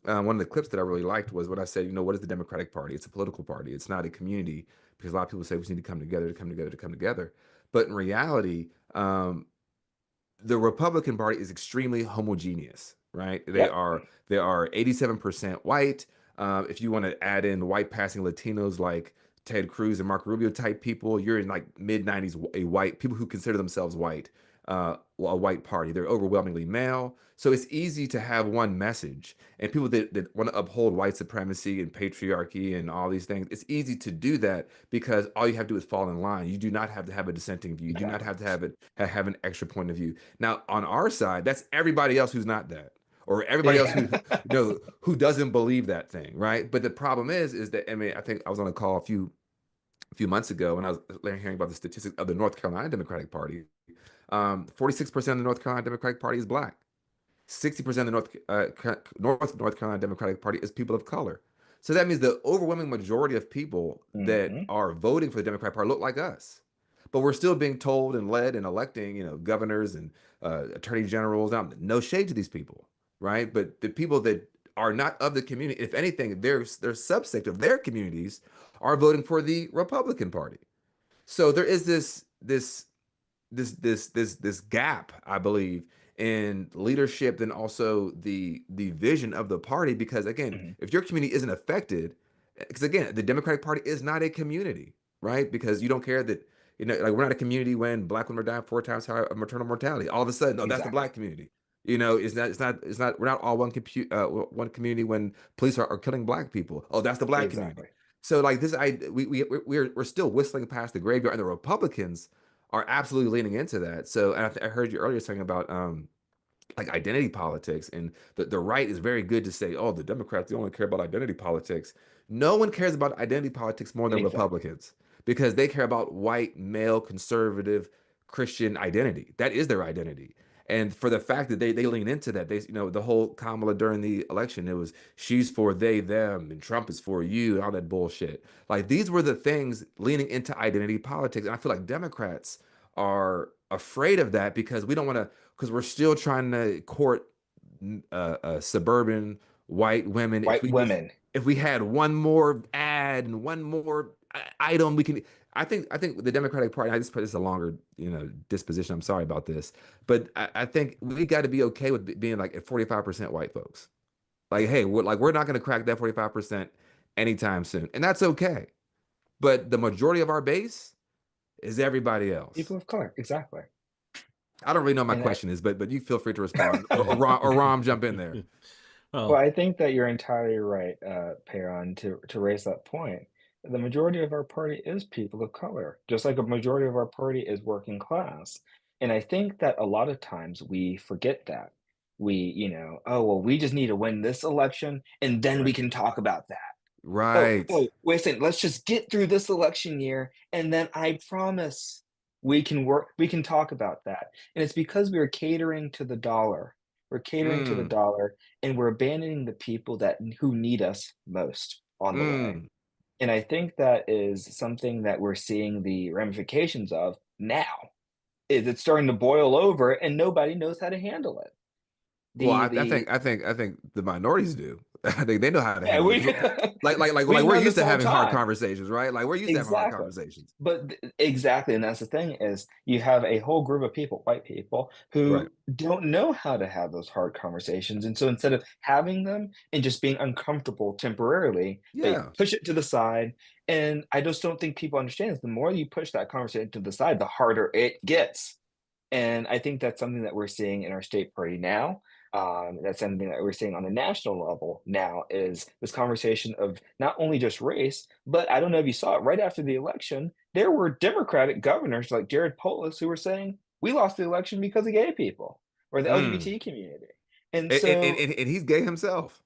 one of the clips that I really liked was when I said, what is the Democratic Party? It's a political party. It's not a community because a lot of people say we need to come together to come together to come together. But in reality, the Republican Party is extremely homogeneous, right? They Yep. are they are 87% white. If you want to add in white passing Latinos like Ted Cruz and Marco Rubio type people, you're in like mid 90s a white people who consider themselves white, a white party. They're overwhelmingly male, so it's easy to have one message. And people that want to uphold white supremacy and patriarchy and all these things, it's easy to do that because all you have to do is fall in line. You do not have to have a dissenting view. You do not Exactly. have to have an extra point of view. Now, on our side, that's everybody else who's not that, or everybody else who Yeah. who doesn't believe that thing, right? But the problem is that I mean, I think I was on a call a few months ago when I was hearing about the statistics of the North Carolina Democratic Party. 46% of the North Carolina Democratic Party is black. 60% of the North Carolina Democratic Party is people of color. So that means the overwhelming majority of people that Mhm. are voting for the Democratic Party look like us. But we're still being told and led and electing, governors and attorney generals. Now, no shade to these people, right? But the people that are not of the community, if anything, their subsect of their communities are voting for the Republican Party. So there is this gap, I believe, in leadership and also the vision of the party. Because again, Mhm. if your community isn't affected, because again, the Democratic Party is not a community, right? Because you don't care that like we're not a community when black women are dying 4 times higher of maternal mortality. All of a sudden, oh, that's the Exactly. black community. It's not. We're not all one community when police are killing black people. Oh, that's the black community. Exactly. So like this, we're still whistling past the graveyard, and the Republicans are absolutely leaning into that. So, and I heard you earlier talking about like identity politics, and the right is very good to say, oh, the Democrats, they only care about identity politics. No one cares about identity politics more than Exactly. Republicans because they care about white, male, conservative, Christian identity. That is their identity. And for the fact that they lean into that, the whole Kamala during the election, it was she's for they, them, and Trump is for you, and all that bullshit. Like these were the things leaning into identity politics. And I feel like Democrats are afraid of that because we don't want to, because we're still trying to court suburban white women. White women. If we had one more ad and one more item, we can. I think the Democratic Party. I just put this a longer disposition. I'm sorry about this, but I think we got to be okay with being like at 45% white folks. Like, hey, we're not going to crack that 45% anytime soon, and that's okay. But the majority of our base is everybody else. People of color. Exactly. I don't really know what my And question is, but you feel free to respond or Rom jump in there. well, Well, I think that you're entirely right, Peron, to raise that point. The majority of our party is people of color, just like a majority of our party is working class. And I think that a lot of times we forget that. Oh, well, we just need to win this election and then we Right. can talk about that. Oh, Right. oh, wait a second, let's just get through this election year, and then I promise we can talk about that. And it's because we are catering to the dollar. We're catering to the Mm. dollar, and we're abandoning the people who need us most on the way. Mm. And I think that is something that we're seeing the ramifications of now, is it's starting to boil over and nobody knows how to handle it. Well, The I think the minorities do. They know how to Yeah, handle it. we 'Cause we like we're know used this to the whole having hard time. conversations, right? Like we're used to having hard Exactly. conversations. But exactly, and that's the thing is you have a whole group of people, white people, Right. who don't know how to have those hard conversations. And so instead of having them and just being uncomfortable temporarily, they Yeah. push it to the side. And I just don't think people understand is the more you push that conversation to the side, the harder it gets. And I think that's something that we're seeing in our state party now. That's something that we're seeing on the national level now is this conversation of not only just race, but I don't know if you saw it right after the election, there were Democratic governors like Jared Polis who were saying, we lost the election because of gay people or the Mm. LGBT community. And And, so and he's gay himself.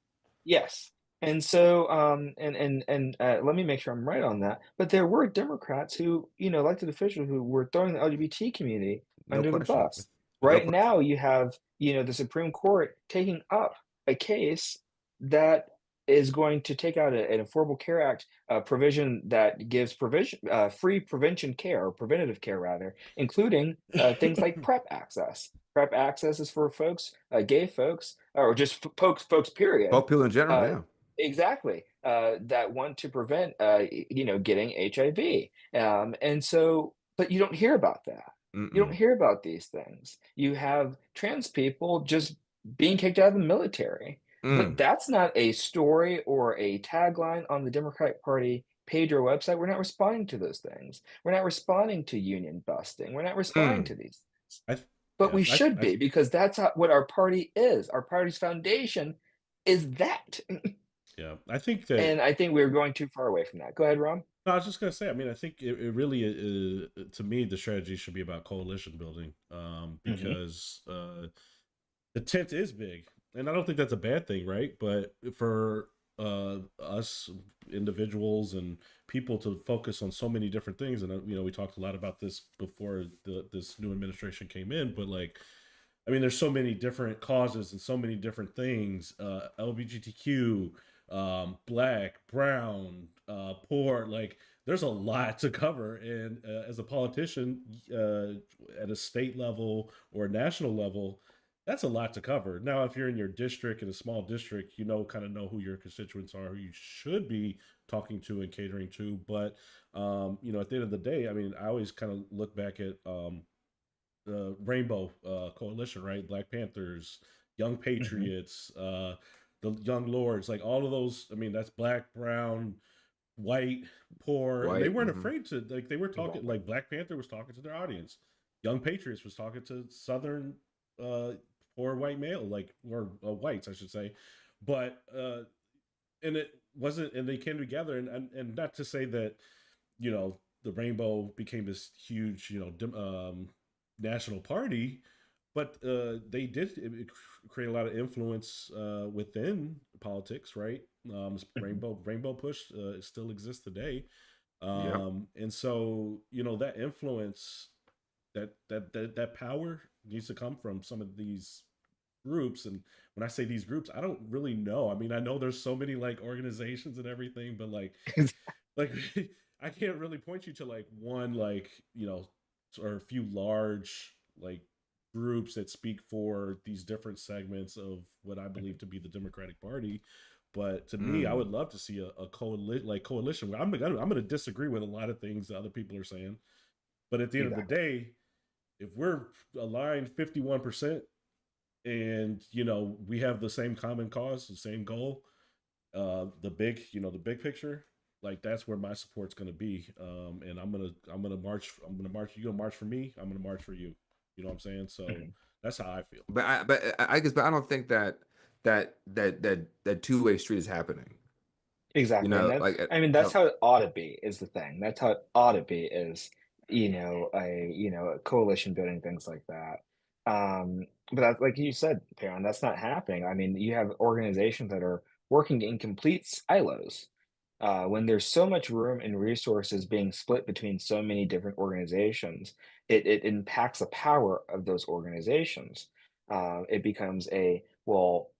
yes. And so, let me make sure I'm right on that. But there were Democrats who, elected officials who were throwing the LGBT community No under the question. bus. No Right question. now, you have, the Supreme Court taking up a case that is going to take out an Affordable Care Act provision that gives free prevention care or preventative care rather, including things like PrEP access. PrEP access is for folks, gay folks, or just folks, period, Folk people in general, uh, yeah. exactly, that want to prevent, getting HIV. And so, but you don't hear about that. You don't Mm-mm. hear about these things. You have trans people just being kicked out of the military, but Mm. that's not a story or a tagline on the Democratic Party page or website. We're not responding to those things. We're not responding to union busting. We're not responding Mm. to these things. I th- But yeah, we should be because that's what our party is. Our party's foundation is that. yeah, I think that. And I think we're going too far away from that. Go ahead, Ron. No, I was just gonna say. I mean, I think it really, to me, the strategy should be about coalition building, Mhm. because the tent is big, and I don't think that's a bad thing, right? But for us individuals and people to focus on so many different things, and we talked a lot about this before this new administration came in, but like, I mean, there's so many different causes and so many different things. LGBTQ, black, brown, poor. Like, there's a lot to cover. And as a politician, at a state level or a national level, that's a lot to cover. Now, if you're in your district, in a small district, kind of know who your constituents are, who you should be talking to and catering to. But at the end of the day, I mean, I always kind of look back at the Rainbow Coalition, right? Black Panthers, Young Mhm. Patriots, the Young Lords, like all of those. I mean, that's black, brown, white, poor, and they White. weren't Hmm. afraid to. Like, they were talking. Exactly. Like, Black Panther was talking to their audience. Young Patriots was talking to Southern uh, poor white male, like, or whites, I should say. But and it wasn't, and they came together, and not to say that the rainbow became this huge national party, but they did create a lot of influence within politics, right? Mhm. Rainbow push still exists today, Yep. and so that influence, that power needs to come from some of these groups. And when I say these groups, I don't really know. I mean, I know there's so many like organizations and everything, but like I can't really point you to like one, like, or a few large like groups that speak for these different segments of what I believe to be the Democratic Party. But to me, I would Mm. love to see a coalition where I'm going to disagree with a lot of things that other people are saying. But at the end of the Exactly. day, if we're aligned 51%, and we have the same common cause, the same goal, the big picture, like, that's where my support's going to be. And I'm going to march, you're going to march for me, I'm going to march for you. You know what I'm saying? So Mhm. that's how I feel. I guess, but I don't think that two-way street is happening. You Exactly, and know, that's like I mean, that's how it ought to be, is the thing. That's how it ought to be is, a coalition building, things like that. But that's like you said, Perrin, that's not happening. I mean, you have organizations that are working in complete silos. When there's so much room and resources being split between so many different organizations, it impacts the power of those organizations. It becomes well,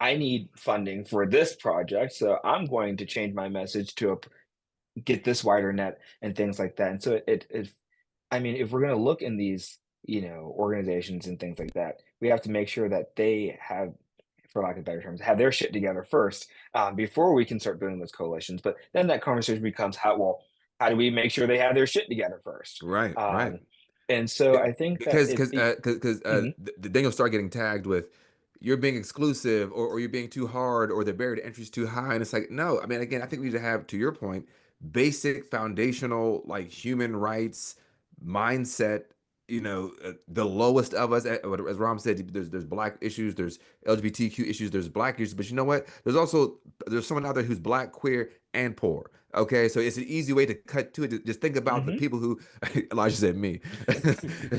I need funding for this project, so I'm going to change my message to get this wider net and things like that. And so I mean, if we're going to look in these, organizations and things like that, we have to make sure that they have for lack of better terms, have their shit together first, before we can start building those coalitions. But then that conversation becomes how do we make sure they have their shit together first? Right, right. And so I think that Mhm. Then you'll start getting tagged with you're being exclusive, or you're being too hard, or the barrier to entry is too high, and it's like, no, I mean, again, I think we need to have, to your point, basic foundational like human rights mindset. The lowest of us, as Ram said, there's black issues, there's LGBTQ issues, there's black issues, but you know what, there's someone out there who's black, queer, and poor. Okay, so it's an easy way to cut to it. Just think about the Mhm. people who Elijah said me.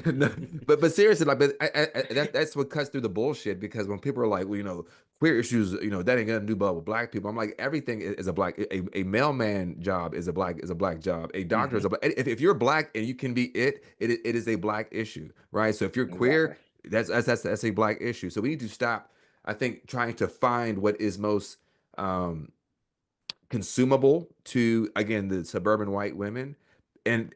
No, but seriously, like, but that's what cuts through the bullshit, because when people are like, well, queer issues, that ain't gonna do but with black people. I'm like, everything is a black, a mailman job is a black job. A doctor is Mhm. a black. If you're black and you can be it is a black issue, right? So if you're Exactly. queer, that's a black issue. So we need to stop, I think, trying to find what is most um consumable to, again, the suburban white women, and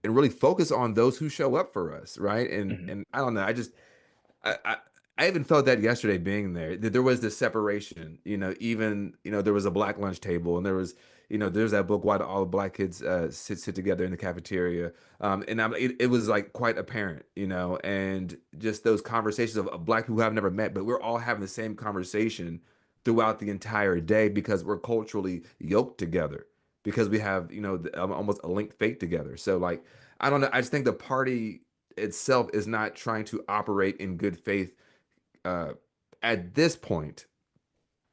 really focus on those who show up for us, right? and Mhm. and I don't know, I, I I even felt that yesterday being there, that there was this separation. Even there was a black lunch table, and there's that book, Why Do All the Black Kids sit together in the cafeteria. It was like quite apparent, and just those conversations of black people who I've never met, but we're all having the same conversation throughout the entire day, because we're culturally yoked together, because we have almost a linked fate together. So, like, I don't know, I just think the party itself is not trying to operate in good faith uh, at this point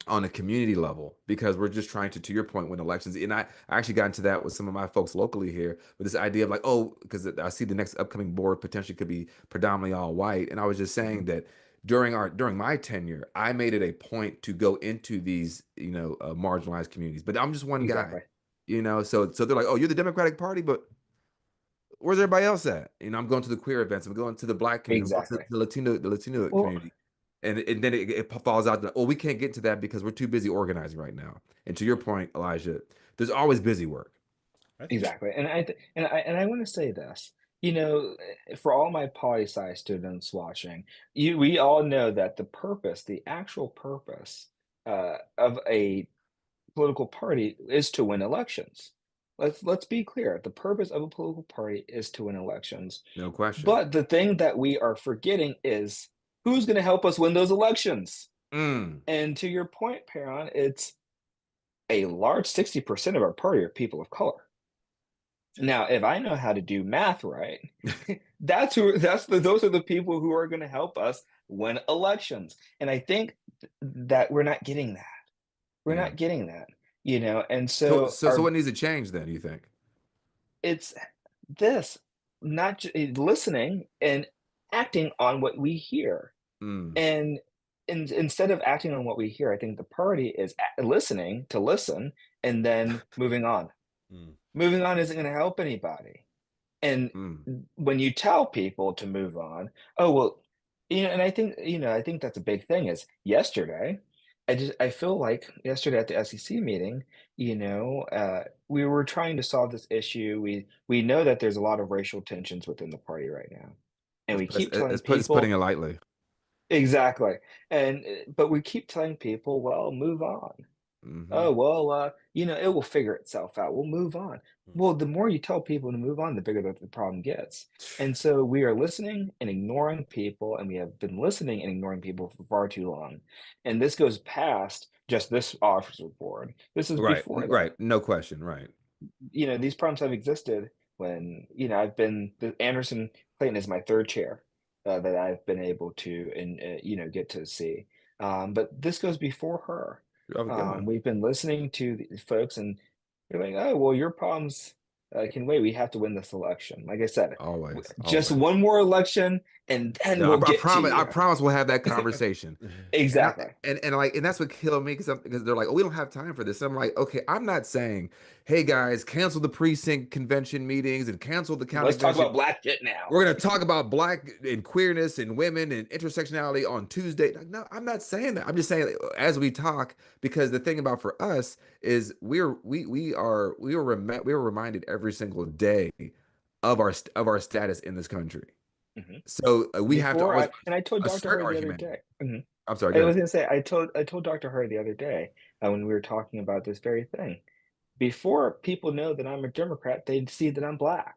on a community level, because we're just trying to your point, win elections. And I actually got into that with some of my folks locally here, with this idea of like, oh, because I see the next upcoming board potentially could be predominantly all white. And I was just saying Mhm. that during my tenure, I made it a point to go into these marginalized communities, but I'm just one guy. Exactly. So they're like, oh, you're the Democratic Party, but where's everybody else at? I'm going to the queer events, I'm going to the black community, I'm going to Exactly. the Latino Well, community. And then it falls out that, oh, we can't get to that because we're too busy organizing right now. And to your point, Elijah, there's always busy work. I think exactly. And I want to say this. For all my poli sci students watching, we all know that the actual purpose of a political party is to win elections. Let's be clear. The purpose of a political party is to win elections. No question. But the thing that we are forgetting is who's going to help us win those elections. Mm. And to your point, Perrin, it's a large 60% of our party are people of color. Now, if I know how to do math right, those are the people who are going to help us win elections. And I think that we're not getting that. We're Yeah. not getting that, and So, so so, so what needs to change then, you think? it's this, not listening and acting on what we hear. Mm. And instead of acting on what we hear, I think the party is listening to listen and then moving on. mm, Moving on isn't going to help anybody. And Mm. when you tell people to move on, oh well, and I think that's a big thing. Is yesterday, I feel like yesterday at the SEC meeting, we were trying to solve this issue. We know that there's a lot of racial tensions within the party right now, and we keep telling It's putting people it lightly. exactly, but we keep telling people, well, move on. Hmm. Oh, well, it will figure itself out. We'll move on. mm. Well, the more you tell people to move on, the bigger the problem gets. And so we are listening and ignoring people, and we have been listening and ignoring people for far too long. And this goes past just this officer board. This is Right, before that. right. No question. Right. These problems have existed when, Anderson Clayton is my third chair that I've been able to, and, get to see. But this goes before her. Oh, go on. We've been listening to the folks, and they're like, "Oh, well, your problems can wait. We have to win this election." Like I said, Always, just always. one more election, and then No, we'll I get to promise. I you. promise we'll have that conversation. And I Exactly. and that's what killed me, because they're like, oh, we don't have time for this. And I'm like, okay, I'm not saying, hey guys, cancel the precinct convention meetings and cancel the county Let's talk convention. about black shit now. We're gonna talk about black and queerness and women and intersectionality on Tuesday. Like, no, I'm not saying that. I'm just saying, like, as we talk, because the thing about for us is we are reminded every single day of our status in this country. Mhm. So we have to Before always I told Dr. assert Hurd our the other humanity. day. Mhm. I'm sorry, go I was ahead. gonna say, I told Dr. Hurd the other day, when we were talking about this very thing. Before people know that I'm a Democrat, they see that I'm black.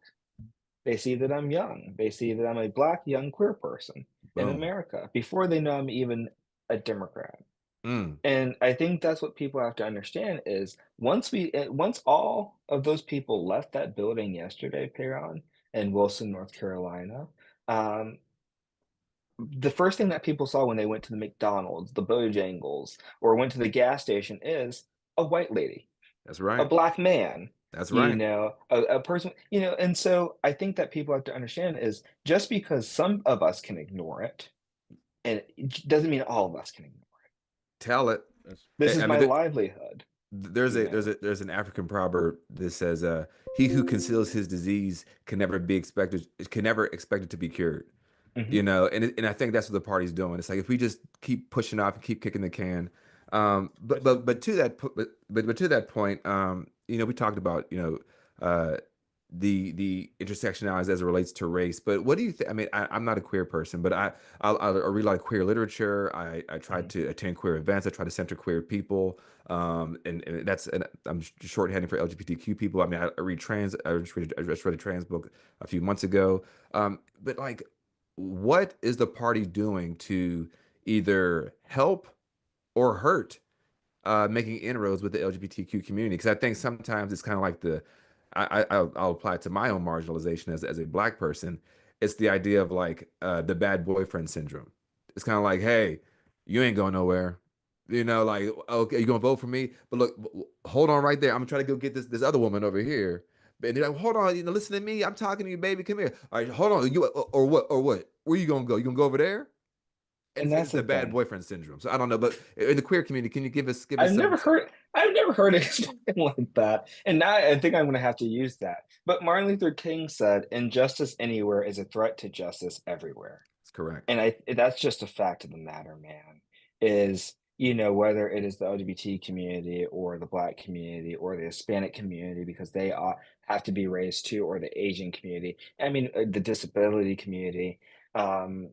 They see that I'm young. They see that I'm a black, young, queer person in Boom. America before they know I'm even a Democrat. Mm, And I think that's what people have to understand is once all of those people left that building yesterday, Perrin, in Wilson, North Carolina, um, the first thing that people saw when they went to the McDonald's, the Bojangles, or went to the gas station is a white lady, that's a right. black man, That's right. a person, and so I think that people have to understand is just because some of us can ignore it, and it doesn't mean all of us can ignore it. Tell it. That's This is I mean, my livelihood, you know? there's an African proverb that says, "He who conceals his disease can never expect it to be cured." Mhm. You know, and I think that's what the party's doing. It's like if we just keep pushing off and keep kicking the can. it's But to that but to that point, you know, we talked about, you know, the intersectionalities as it relates to race. But what do you think? I mean, I'm not a queer person, but I read a lot of queer literature. I try Mhm. to attend queer events. I try to center queer people. And I'm shorthanding for LGBTQ people. I mean, I read trans. I just read a trans book a few months ago. But like, what is the party doing to either help or hurt making inroads with the LGBTQ community? Because I think sometimes it's kind of like I'll apply it to my own marginalization as a black person. It's the idea of like the bad boyfriend syndrome. It's kind of like, hey, you ain't going nowhere. You know, like, okay, you gonna vote for me? But look, hold on right there. I'm gonna try to go get this other woman over here. And they're like, hold on, you know, listen to me. I'm talking to you, baby. Come here. All right, hold on. You or what? Where you gonna go? You gonna go over there? And And it's that's the the bad thing. boyfriend syndrome. So I don't know, but in the queer community, can you give us I've never some. heard I've never heard it explained like that, and now I think I'm gonna have to use that. But Martin Luther King said, "Injustice anywhere is a threat to justice everywhere." It's correct. And that's just a fact of the matter, man, is, whether it is the LGBT community or the Black community or the Hispanic community because they have to be raised too, or the Asian community. I mean, the disability community. Um,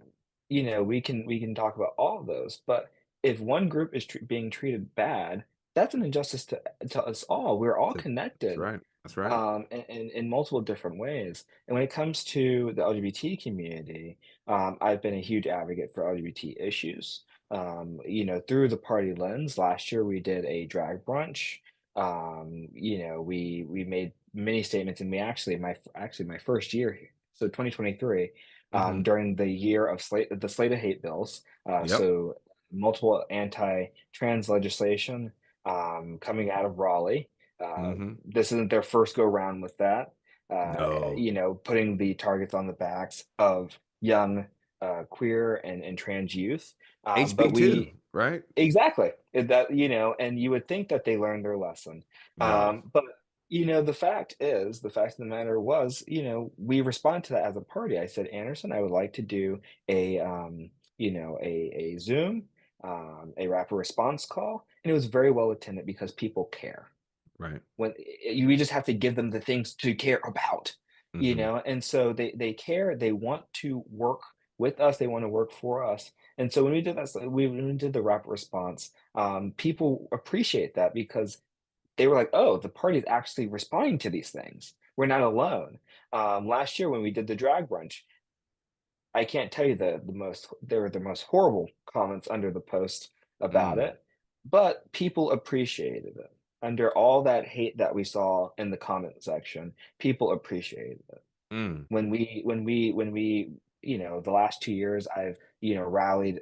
we can talk about all of those, but if one group is being treated bad, that's an injustice to us all. We're all That's connected right. That's right. in multiple different ways. And when it comes to the LGBT community, I've been a huge advocate for LGBT issues. Through the party lens, last year we did a drag brunch. We made many statements, and we actually my first year here, so 2023, Hmm. during the year of the slate of hate bills. Yep. So multiple anti-trans legislation coming out of Raleigh. Hmm. This isn't their first go round with that. No. Putting the targets on the backs of young queer and trans youth. HB But two, we right? exactly and you would think that they learned their lesson. No. But the fact of the matter was, we responded to that as a party. I said, Anderson, I would like to do a Zoom, a rapid response call, and it was very well attended because people care Right. we just have to give them the things to care about, Hmm. and so they care, they want to work with us, they want to work for us. And so when we did that, when we did the rapid response, people appreciate that because they were like, oh, the party is actually responding to these things. We're not alone. Last year when we did the drag brunch, I can't tell you there were the most horrible comments under the post about Mm. it, but people appreciated it. Under all that hate that we saw in the comment section, people appreciated it. Mm. When we the last 2 years, I've, rallied,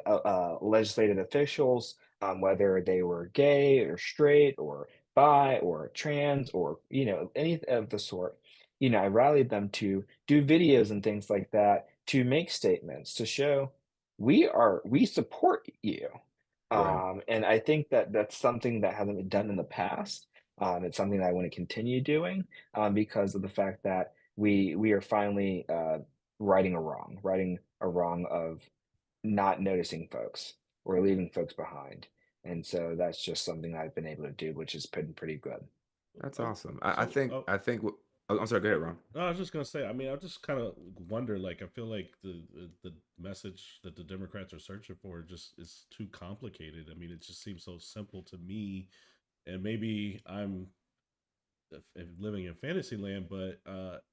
legislated officials, whether they were gay or straight or bi or trans or, any of the sort. I rallied them to do videos and things like that to make statements to show we support you. Right. And I think that that's something that hasn't been done in the past. It's something that I want to continue doing because of the fact that we are finally righting a wrong of not noticing folks or leaving folks behind. And so that's just something I've been able to do, which has been pretty good. That's oh, awesome. so oh, I think. Oh, I'm sorry. Go ahead, Ron. No, I was just gonna say. I mean, I just kind of wonder. Like, I feel like the message that the Democrats are searching for just is too complicated. I mean, it just seems so simple to me, and maybe I'm living in fantasy land, but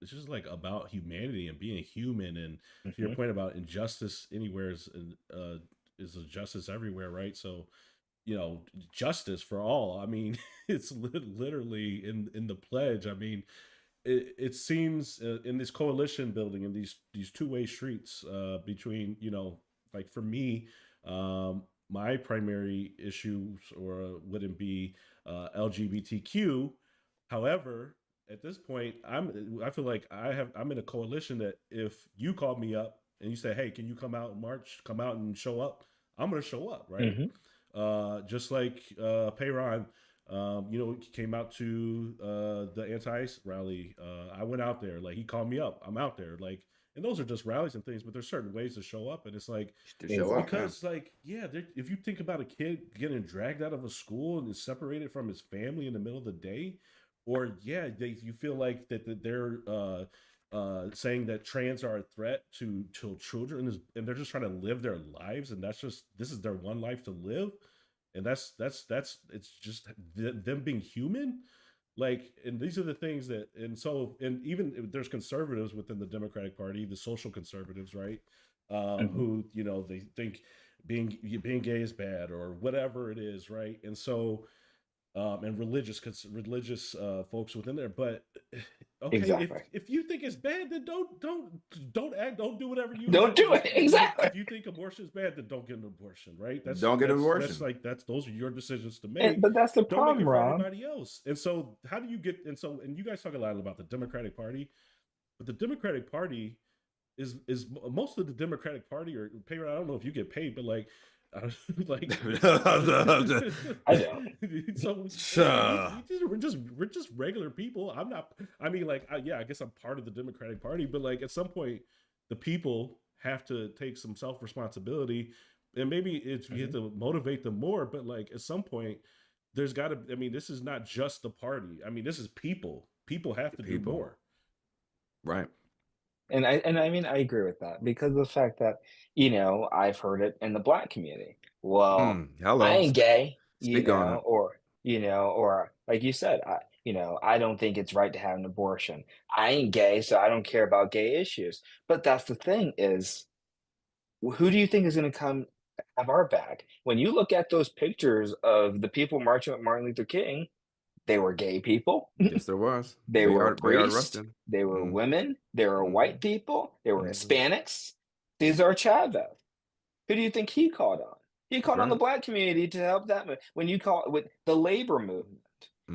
it's just like about humanity and being human. And to your Hmm. point about injustice anywhere is a justice everywhere, right? So justice for all. I mean, it's literally in the pledge. I mean, it seems in this coalition building and these two-way streets between like for me, my primary issues or wouldn't be LGBTQ. However, at this point, I feel like I'm in a coalition that if you call me up and you say, hey, can you come out and march, come out and show up, I'm gonna show up, right? Hmm. Just like Payron, came out to the anti-ICE rally. I went out there. Like, he called me up. I'm out there. Like, and those are just rallies and things, but there's certain ways to show up. And it's like, To show it's up, Exactly. yeah. because, like, yeah, if you think about a kid getting dragged out of a school and is separated from his family in the middle of the day, or yeah, you feel like that they're saying that trans are a threat to children, and they're just trying to live their lives, and this is their one life to live, and that's it's just them being human. Like, and these are the things that, and even there's conservatives within the Democratic Party, the social conservatives, right? Hmm. Who they think being gay is bad or whatever it is, right? And so and religious folks within there. But okay, Exactly. if you think it's bad, then don't do whatever you Don't do. do it. Exactly. If you think abortion is bad, then don't get an abortion, right? Don't get an That's abortion. like those are your decisions to And, make. but that's the Don't make problem, it for Ron. everybody else. And so how do you get? And you guys talk a lot about the Democratic Party, but the Democratic Party is most of the Democratic Party or pay. I don't know if you get paid, but like, like, I don't. so yeah, Sure. we're just regular people. I'm not. I mean, like, yeah, I guess I'm part of the Democratic Party, but like at some point, the people have to take some self responsibility, and maybe you have Hmm. to motivate them more. But like at some point, there's got to. I mean, this is not just the party. I mean, this is people. People have to do People. more. Right. And I mean, I agree with that because of the fact that, I've heard it in the Black community. Well, I Hello. ain't gay, Speak on it. or like you said, I don't think it's right to have an abortion. I ain't gay, so I don't care about gay issues. But that's the thing is, who do you think is going to come have our back? When you look at those pictures of the people marching with Martin Luther King, they were gay people. Yes, there was. They were Bayard priests, Rustin. they were Mm, women, they were hmm white people, they were hmm Hispanics. Cesar Chavez. Who do you think he called on? He That's called on the right. Black community to help that when you call it with the labor movement.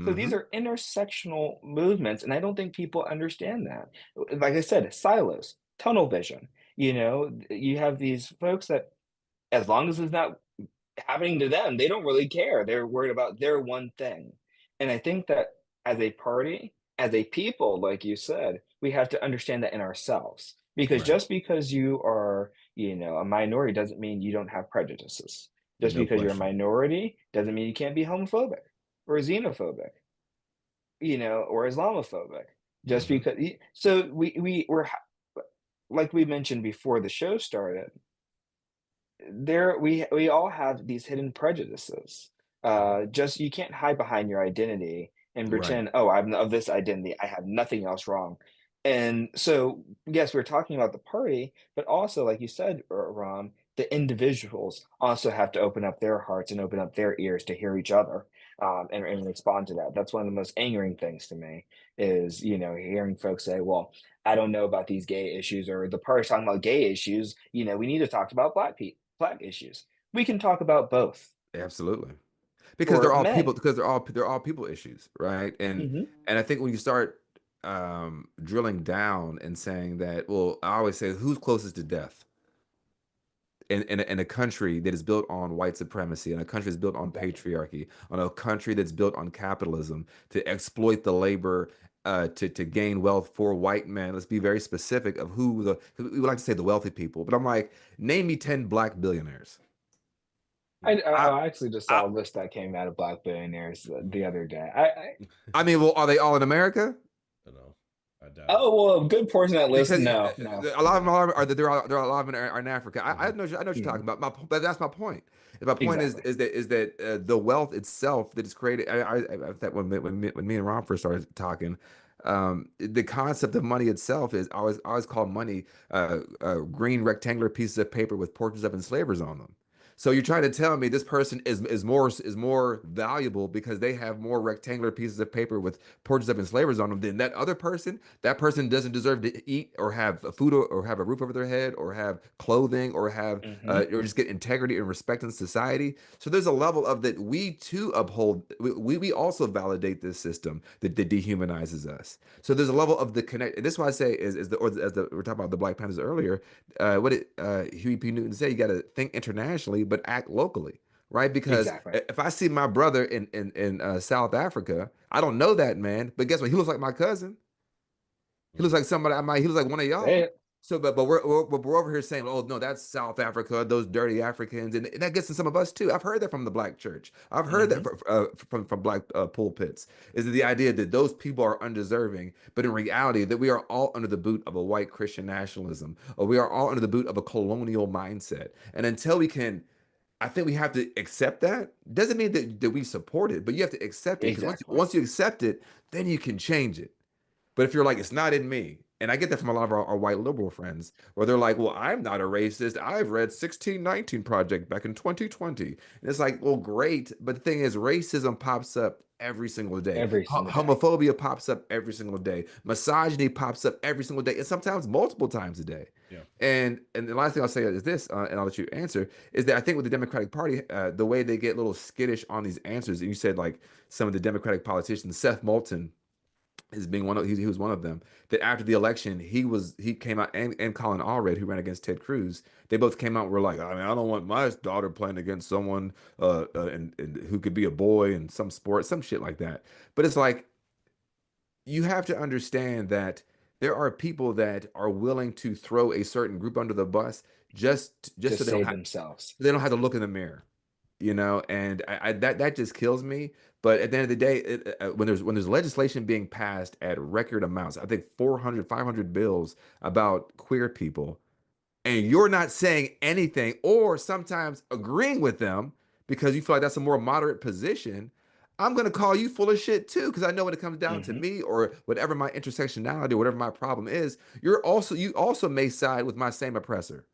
So these hmm are intersectional movements, and I don't think people understand that. Like I said, silos, tunnel vision. You have these folks that, as long as it's not happening to them, they don't really care. They're worried about their one thing. And I think that as a party, as a people, like you said, we have to understand that in ourselves. Because Right. just because you are, a minority doesn't mean you don't have prejudices. Just No because you're a question. minority doesn't mean you can't be homophobic or xenophobic, or Islamophobic. Just hmm because so like we mentioned before the show started, we all have these hidden prejudices. Just you can't hide behind your identity and Right. pretend, oh, I'm of this identity. I have nothing else wrong. And so, yes, we're talking about the party, but also, like you said, Ron, the individuals also have to open up their hearts and open up their ears to hear each other, and respond to that. That's one of the most angering things to me is, hearing folks say, well, I don't know about these gay issues, or the party's talking about gay issues. We need to talk about Black issues. We can talk about both. Absolutely. Because Or they're all people. men. Because they're all people issues, right? Mhm. And I think when you start drilling down and saying that, well, I always say, who's closest to death? In a country that is built on white supremacy, in a country that's built on Exactly. patriarchy, on a country that's built on capitalism to exploit the labor, to gain wealth for white men. Let's be very specific of we would like to say the wealthy people, but I'm like, name me 10 black billionaires. I I actually just I, saw a list that came out of Black billionaires the other day. I I mean, well, are they all in America? I know. I doubt it. Oh well, a good portion of that list. Because No, no. a lot of them Yeah. are there are a lot of them are in Africa. I Hmm. know I know what you're Hmm. talking about. But that's my point. My point Exactly. is that the wealth itself that is created. I that when me and Ron first started talking, the concept of money itself is I always call money green rectangular pieces of paper with portraits of enslavers on them. So you're trying to tell me this person is more valuable because they have more rectangular pieces of paper with portraits of enslavers on them than that other person? That person doesn't deserve to eat or have food or have a roof over their head or have clothing or have Hmm. or just get integrity and respect in society. So there's a level of that we too uphold. We also validate this system that dehumanizes us. So there's a level of the connect. And this is why I say is the or as the we're talking about the Black Panthers earlier. What did Huey P. Newton say? You got to think internationally, but act locally, right? Because Exactly. if I see my brother in South Africa, I don't know that man, but guess what? He looks like my cousin. He looks Hmm. like somebody I might. He looks like one of Say y'all. it. So, but we're over here saying, oh no, that's South Africa, those dirty Africans, and that gets in some of us too. I've heard that from the black church. I've heard that Hmm. from black pulpits. Is the idea that those people are undeserving, but in reality, that we are all under the boot of a white Christian nationalism, or we are all under the boot of a colonial mindset. And until we can, I think we have to accept that. Doesn't mean that we support it, but you have to accept it because Exactly. once you accept it, then you can change it. But if you're like, it's not in me, and I get that from a lot of our white liberal friends, where they're like, well, I'm not a racist. I've read 1619 Project back in 2020. And it's like, well, great. But the thing is, racism pops up every single day. Every single day. Homophobia pops up every single day. Misogyny pops up every single day, and sometimes multiple times a day. Yeah. And the last thing I'll say is this, and I'll let you answer, is that I think with the Democratic Party, the way they get a little skittish on these answers, and you said like some of the Democratic politicians, Seth Moulton, as being one of he was one of them, that after the election he came out, and Colin Allred, who ran against Ted Cruz, they both came out and were like, I mean, I don't want my daughter playing against someone and who could be a boy in some sport, some shit like that. But it's like you have to understand that there are people that are willing to throw a certain group under the bus just To so save themselves. they don't have to look in the mirror, and that just kills me. But at the end of the day, when there's legislation being passed at record amounts, I think 400, 500 bills about queer people, and you're not saying anything or sometimes agreeing with them because you feel like that's a more moderate position, I'm going to call you full of shit too. Because I know when it comes down to Hmm. me or whatever my intersectionality or whatever my problem is, you also may side with my same oppressor.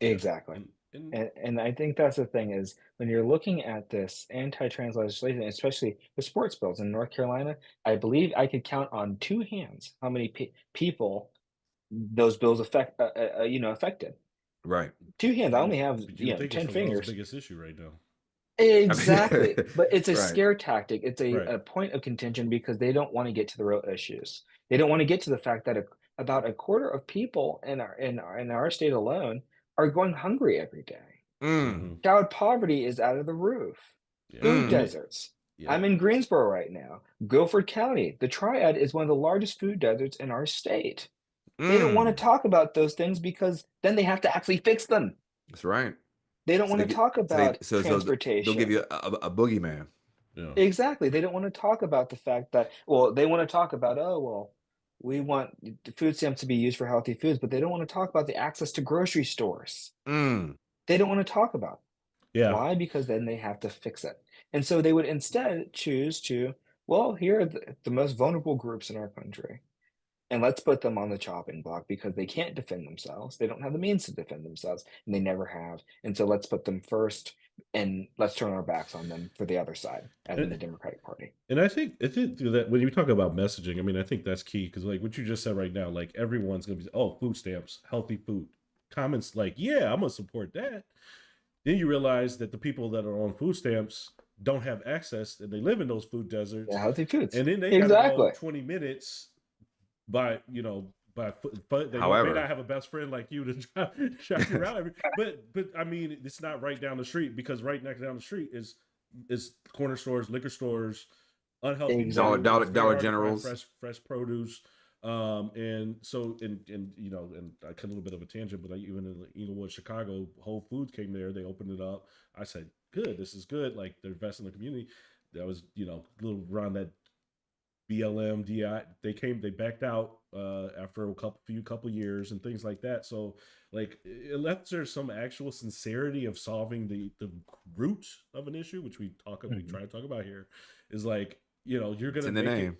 Yeah. Exactly. And And I think that's the thing is when you're looking at this anti-trans legislation, especially the sports bills in North Carolina, I believe I could count on two hands how many people those bills affected. Right. Two hands. I only have, but you would think it's 10 the world's fingers. biggest issue right now. I Exactly. mean, But it's a right. scare tactic. It's Right. a point of contention because they don't want to get to the real issues. They don't want to get to the fact that about a quarter of people in our state alone are going hungry every day. Mm, Hmm. Child poverty is out of the roof. Yeah. Food And mm, it. deserts. Yeah. I'm in Greensboro right now. Guilford County, the Triad is one of the largest food deserts in our state. They don't want to mm. talk about those things because then they have to actually fix them. That's right. They don't So want they to get talk so they about so they'll give you transportation. a boogeyman. Yeah. Exactly. They don't want to talk about the fact that, well, they want to talk about, oh, well, we want the food stamps to be used for healthy foods, but they don't want to talk about the access to grocery stores. Mm, They don't want to talk about it. Yeah. Why? Because then they have to fix it. And so they would instead choose to, well, here are the most vulnerable groups in our country. And let's put them on the chopping block because they can't defend themselves. They don't have the means to defend themselves, and they never have. And so let's put them first and let's turn our backs on them for the other side, as in the And, Democratic Party. and I think that when you talk about messaging, I mean, I think that's key because like what you just said right now, like everyone's gonna be, oh, food stamps, healthy food. Comments like, yeah, I'm gonna support that. Then you realize that the people that are on food stamps don't have access and they live in those food Yeah, deserts. healthy foods. And then they got to go Exactly. 20 minutes by foot. They may not however, have a best friend like you to drive you around. But I mean, it's not right down the street because right next down the street is corner stores, liquor stores, unhealthy dollar food. Exactly. dollar It's very dollar hard to find generals. fresh produce. And so and I cut a little bit of a tangent, but even in Inglewood, Chicago, Whole Foods came there. They opened it up. I said, "Good, this is good." Like they're investing in the community. That was a little around that BLM, DI, they backed out after a couple years and things like that. So like unless there's some actual sincerity of solving the root of an issue, which we Mhm. try to talk about here, is like you're It's gonna in the make it. name.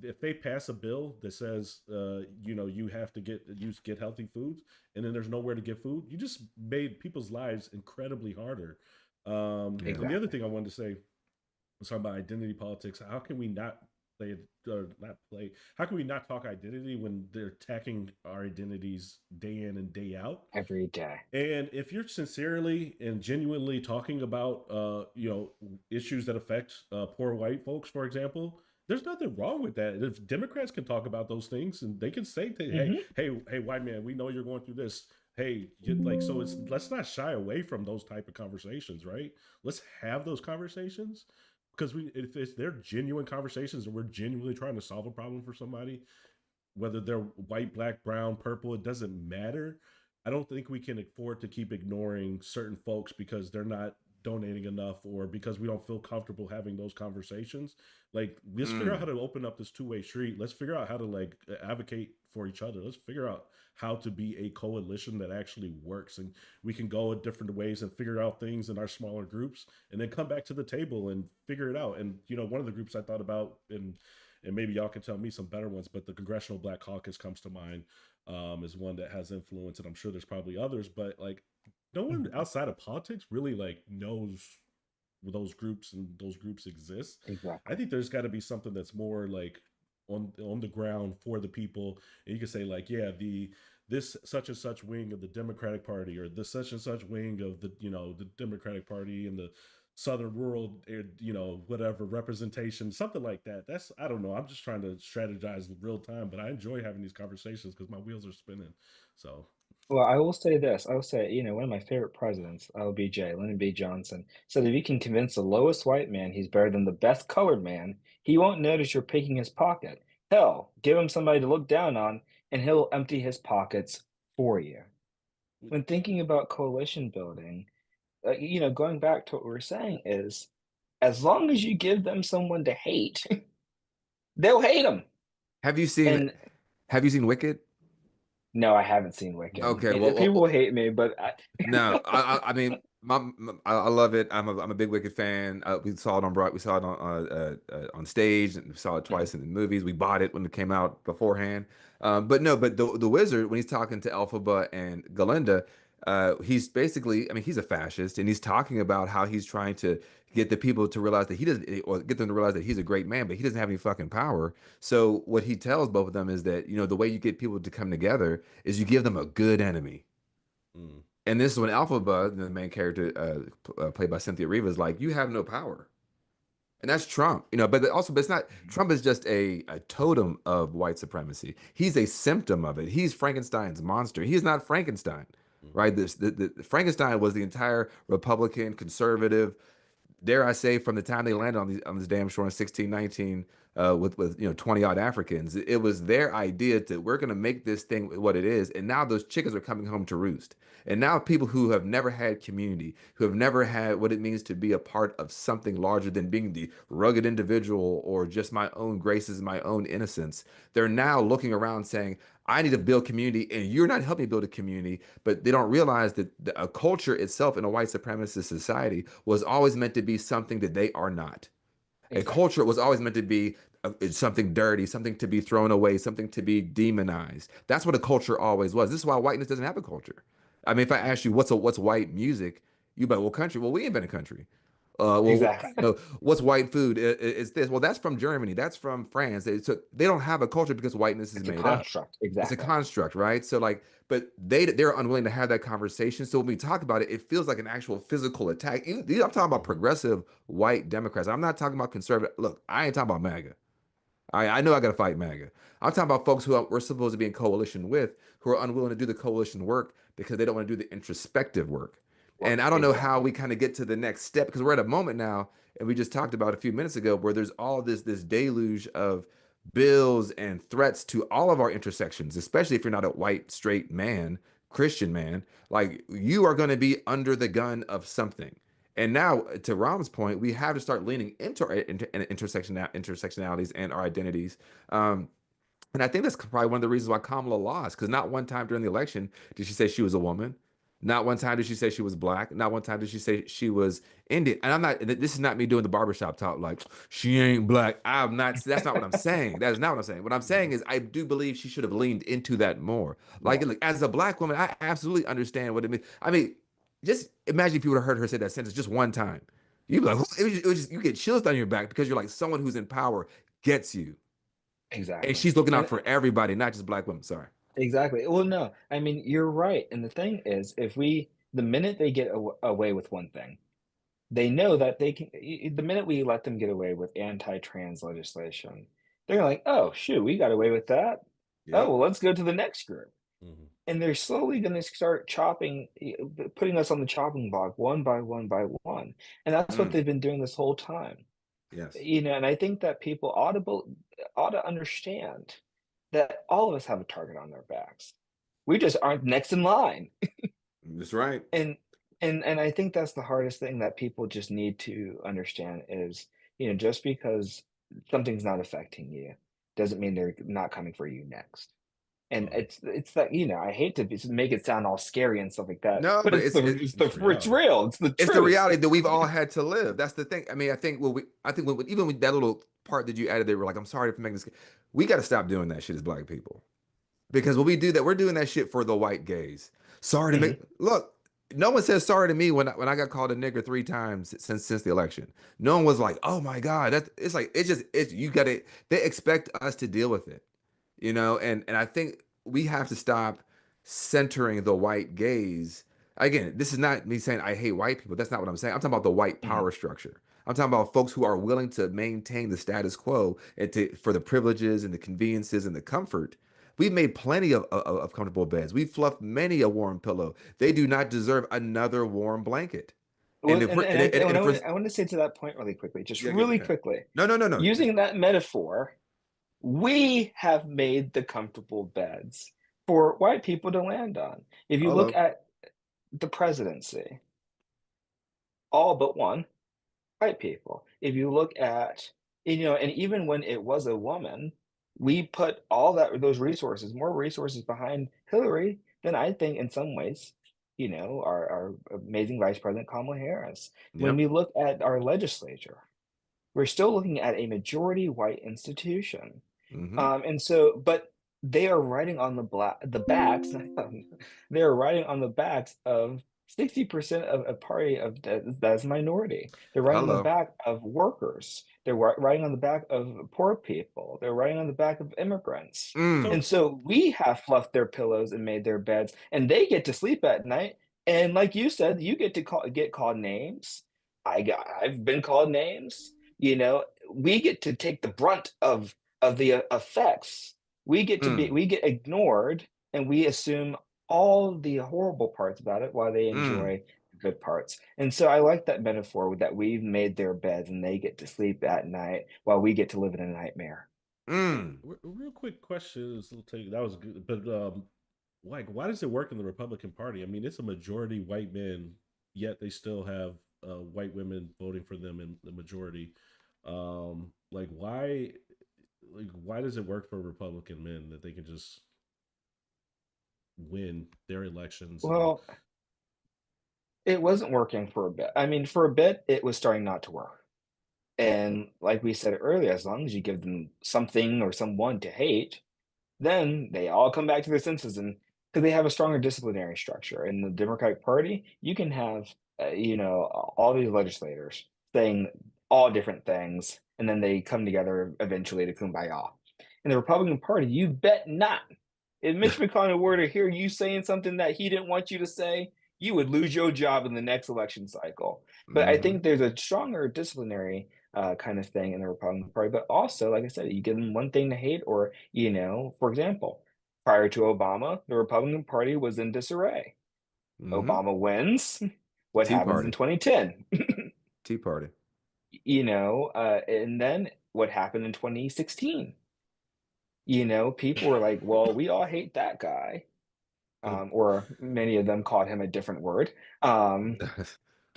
If they pass a bill that says you have to get healthy foods, and then there's nowhere to get food, you just made people's lives incredibly harder. Yeah. And the other Exactly. thing I wanted to say, was talking about identity politics. How can we not play or not play? How can we not talk identity when they're attacking our identities day in and day out? Every day. And if you're sincerely and genuinely talking about, issues that affect poor white folks, for example, there's nothing wrong with that. If Democrats can talk about those things and they can say, "Hey, Mhm. hey, white man, we know you're going through this. Hey, so it's let's not shy away from those type of conversations, right? Let's have those conversations because if they're genuine conversations and we're genuinely trying to solve a problem for somebody, whether they're white, black, brown, purple, it doesn't matter. I don't think we can afford to keep ignoring certain folks because they're not donating enough or because we don't feel comfortable having those conversations. Like, let's figure out how Mm. to open up this two-way street. Let's figure out how to like advocate for each other. Let's figure out how to be a coalition that actually works, and we can go in different ways and figure out things in our smaller groups and then come back to the table and figure it out. And one of the groups I thought about, and maybe y'all can tell me some better ones, but the Congressional Black Caucus comes to mind, is one that has influence, and I'm sure there's probably others, but like no one Mhm. outside of politics really like knows those groups and those groups exist. I Exactly. think there's got to be something that's more like on the ground for the people, and you can say like, yeah, the this such and such wing of the Democratic Party or this such and such wing of the Democratic Party and the Southern rural, whatever representation, something like that. That's, I don't know. I'm just trying to strategize in real time, but I enjoy having these conversations because my wheels are spinning. So, Well, I will say this. I will say, one of my favorite presidents, LBJ, Lyndon B. Johnson, said if you can convince the lowest white man he's better than the best colored man, he won't notice you're picking his pocket. Hell, give him somebody to look down on, and he'll empty his pockets for you. When thinking about coalition building, going back to what we were saying is, as long as you give them someone to hate, they'll hate them. Have you seen And Have you seen Wicked? no, I haven't seen Wicked. Okay, People hate me, but no, I mean, I love it. I'm a big Wicked fan. We saw it on Broad, we saw it on stage, and we saw it Mhm. twice in the movies. We bought it when it came out beforehand. But no, but the wizard when he's talking to Elphaba and Galinda, he's basically, I mean, he's a fascist, and he's talking about how he's trying to get the people to realize that he doesn't, or get them to realize that he's a great man, but he doesn't have any fucking power. So what he tells both of them is that the way you get people to come together is you give them a good enemy. mm, And this is when Alphaba, the main character, played by Cynthia Erivo, is like, "You have no power," and that's Trump. But it's not. Mhm. Trump is just a totem of white supremacy. He's a symptom of it. He's Frankenstein's monster. He is not Frankenstein, mhm, right? The Frankenstein was the entire Republican conservative, dare I say, from the time they landed on this damn shore in 1619, with 20 odd Africans. It was their idea to, we're going to make this thing what it is, and now those chickens are coming home to roost. And now people who have never had community, who have never had what it means to be a part of something larger than being the rugged individual or just my own graces, my own innocence, they're now looking around saying, I need to build community, and you're not helping me build a community. But they don't realize that a culture itself in a white supremacist society was always meant to be something that they are not. A Exactly. culture was always meant to be something dirty, something to be thrown away, something to be demonized. That's what a culture always was. This is why whiteness doesn't have a culture. I mean, if I ask you what's white music, you be like, well, country. Well, we invented country. Exactly. What's white food? It's this. Well, that's from Germany. That's from France. So they don't have a culture because whiteness is It's a made up. construct. It's a Exactly. construct, right? So like, but they're unwilling to have that conversation. So when we talk about it, it feels like an actual physical attack. I'm talking about mhm, progressive white Democrats. I'm not talking about conservative. Look, I ain't talking about MAGA. I know I got to fight MAGA. I'm talking about folks we're supposed to be in coalition with, who are unwilling to do the coalition work because they don't want to do the introspective work. And Work. I don't know how Exactly. we kind of get to the next step, because we're at a moment now, and we just talked about a few minutes ago, where there's all this deluge of bills and threats to all of our intersections, especially if you're not a white, straight man, Christian man. Like, you are going to be under the gun of something. And now, to Rom's point, we have to start leaning into our intersectionalities and our identities. Um, and I think that's probably one of the reasons why Kamala lost, because not one time during the election did she say she was a woman. Not one time did she say she was black. Not one time did she say she was Indian. And I'm not, this is not me doing the barbershop talk like, she ain't black. I'm not, that's not what I'm saying. That is not what I'm saying. What I'm saying is, I do believe she should have leaned into that more. Yeah, Like, as a black woman, I absolutely understand what it means. I mean, just imagine if you would have heard her say that sentence just one time. You'd be like, you get chills down your back because you're like, someone who's in power gets you. And exactly. she's looking out And for everybody, not just black women. Sorry. exactly. Well, no, I mean, you're right. And the thing is, the minute they get away with one thing, they know that they can, the minute we let them get away with anti-trans legislation, they're like, oh, shoot, we got away with that. Oh, Yep. well, let's go to the next group. Mhm. And they're slowly going to start putting us on the chopping block one by one by one. And that's what Mm, they've been doing this whole time. yes. And I think that people ought to understand that all of us have a target on their backs. We just aren't next in line. That's right. And and I think that's the hardest thing that people just need to understand is, just because something's not affecting you doesn't mean they're not coming for you next. And Oh, it's that, I hate to make it sound all scary and stuff like that, No, but but it's it's reality. real. It's the it's the truth. reality that we've all had to live. That's the thing. I mean, I think even with that little part that you added, they were like, I'm sorry for making this. We got to stop doing that shit as black people. Because when we do that, we're doing that shit for the white gaze. Sorry to make Mhm. look. No one says sorry to me when I got called a nigger 3 times since the election. No one was like, "Oh my god," that's it's like it's you got to. They expect us to deal with it, and I think we have to stop centering the white gaze. Again, this is not me saying I hate white people. That's not what I'm saying. I'm talking about the white Mhm. power structure. I'm talking about folks who are willing to maintain the status quo and for the privileges and the conveniences and the comfort. We've made plenty of comfortable beds. We've fluffed many a warm pillow. They do not deserve another warm blanket. And Well, if we're and and if we're I want to say to that point really quickly, just yeah, go really ahead. quickly, No, no, no, no. Just using that metaphor, we have made the comfortable beds for white people to land on. If you look hello. at the presidency, all but one, white people. If you look at, and even when it was a woman, we put all those resources, more resources behind Hillary than I think in some ways, our amazing Vice President Kamala Harris. When Yep. we look at our legislature, we're still looking at a majority white institution. Mm-hmm. And so, but they are riding on the backs, they are riding on the backs of 60% of a party of that's minority. They're riding on the Hello. back of workers. They're riding on the back of poor people. They're riding on the back of immigrants. Mm. And So so we have fluffed their pillows and made their beds, and they get to sleep at night. And like you said, you get to get called names. I've been called names. We get to take the brunt of the effects. Mm. We get ignored, and we assume all the horrible parts about it while they Mm. enjoy the good parts. And so I like that metaphor that we've made their beds and they get to sleep at night while we get to live in a nightmare. Mm. real quick question is take that was good, but like why does it work in the Republican Party? I mean, it's a majority white men, yet they still have white women voting for them in the majority. Like why does it work for Republican men that they can just win their elections and Well, it wasn't working for a bit. I mean, for a bit, it was starting not to work. And like we said earlier, as long as you give them something or someone to hate, then they all come back to their senses, and because they have a stronger disciplinary structure. In the Democratic Party, you can have, all these legislators saying all different things, and then they come together eventually to kumbaya. In the Republican Party, you bet not. If Mitch McConnell were to hear you saying something that he didn't want you to say, you would lose your job in the next election cycle. But I Mm-hmm. think there's a stronger disciplinary kind of thing in the Republican Party. But also, like I said, you give them one thing to hate, or, for example, prior to Obama, the Republican Party was in disarray. Mm-hmm. Obama wins. What Tea happens party. in 2010? Tea party. And then what happened in 2016? People were like, well, we all hate that guy. so Or many of them called him a different word. Um,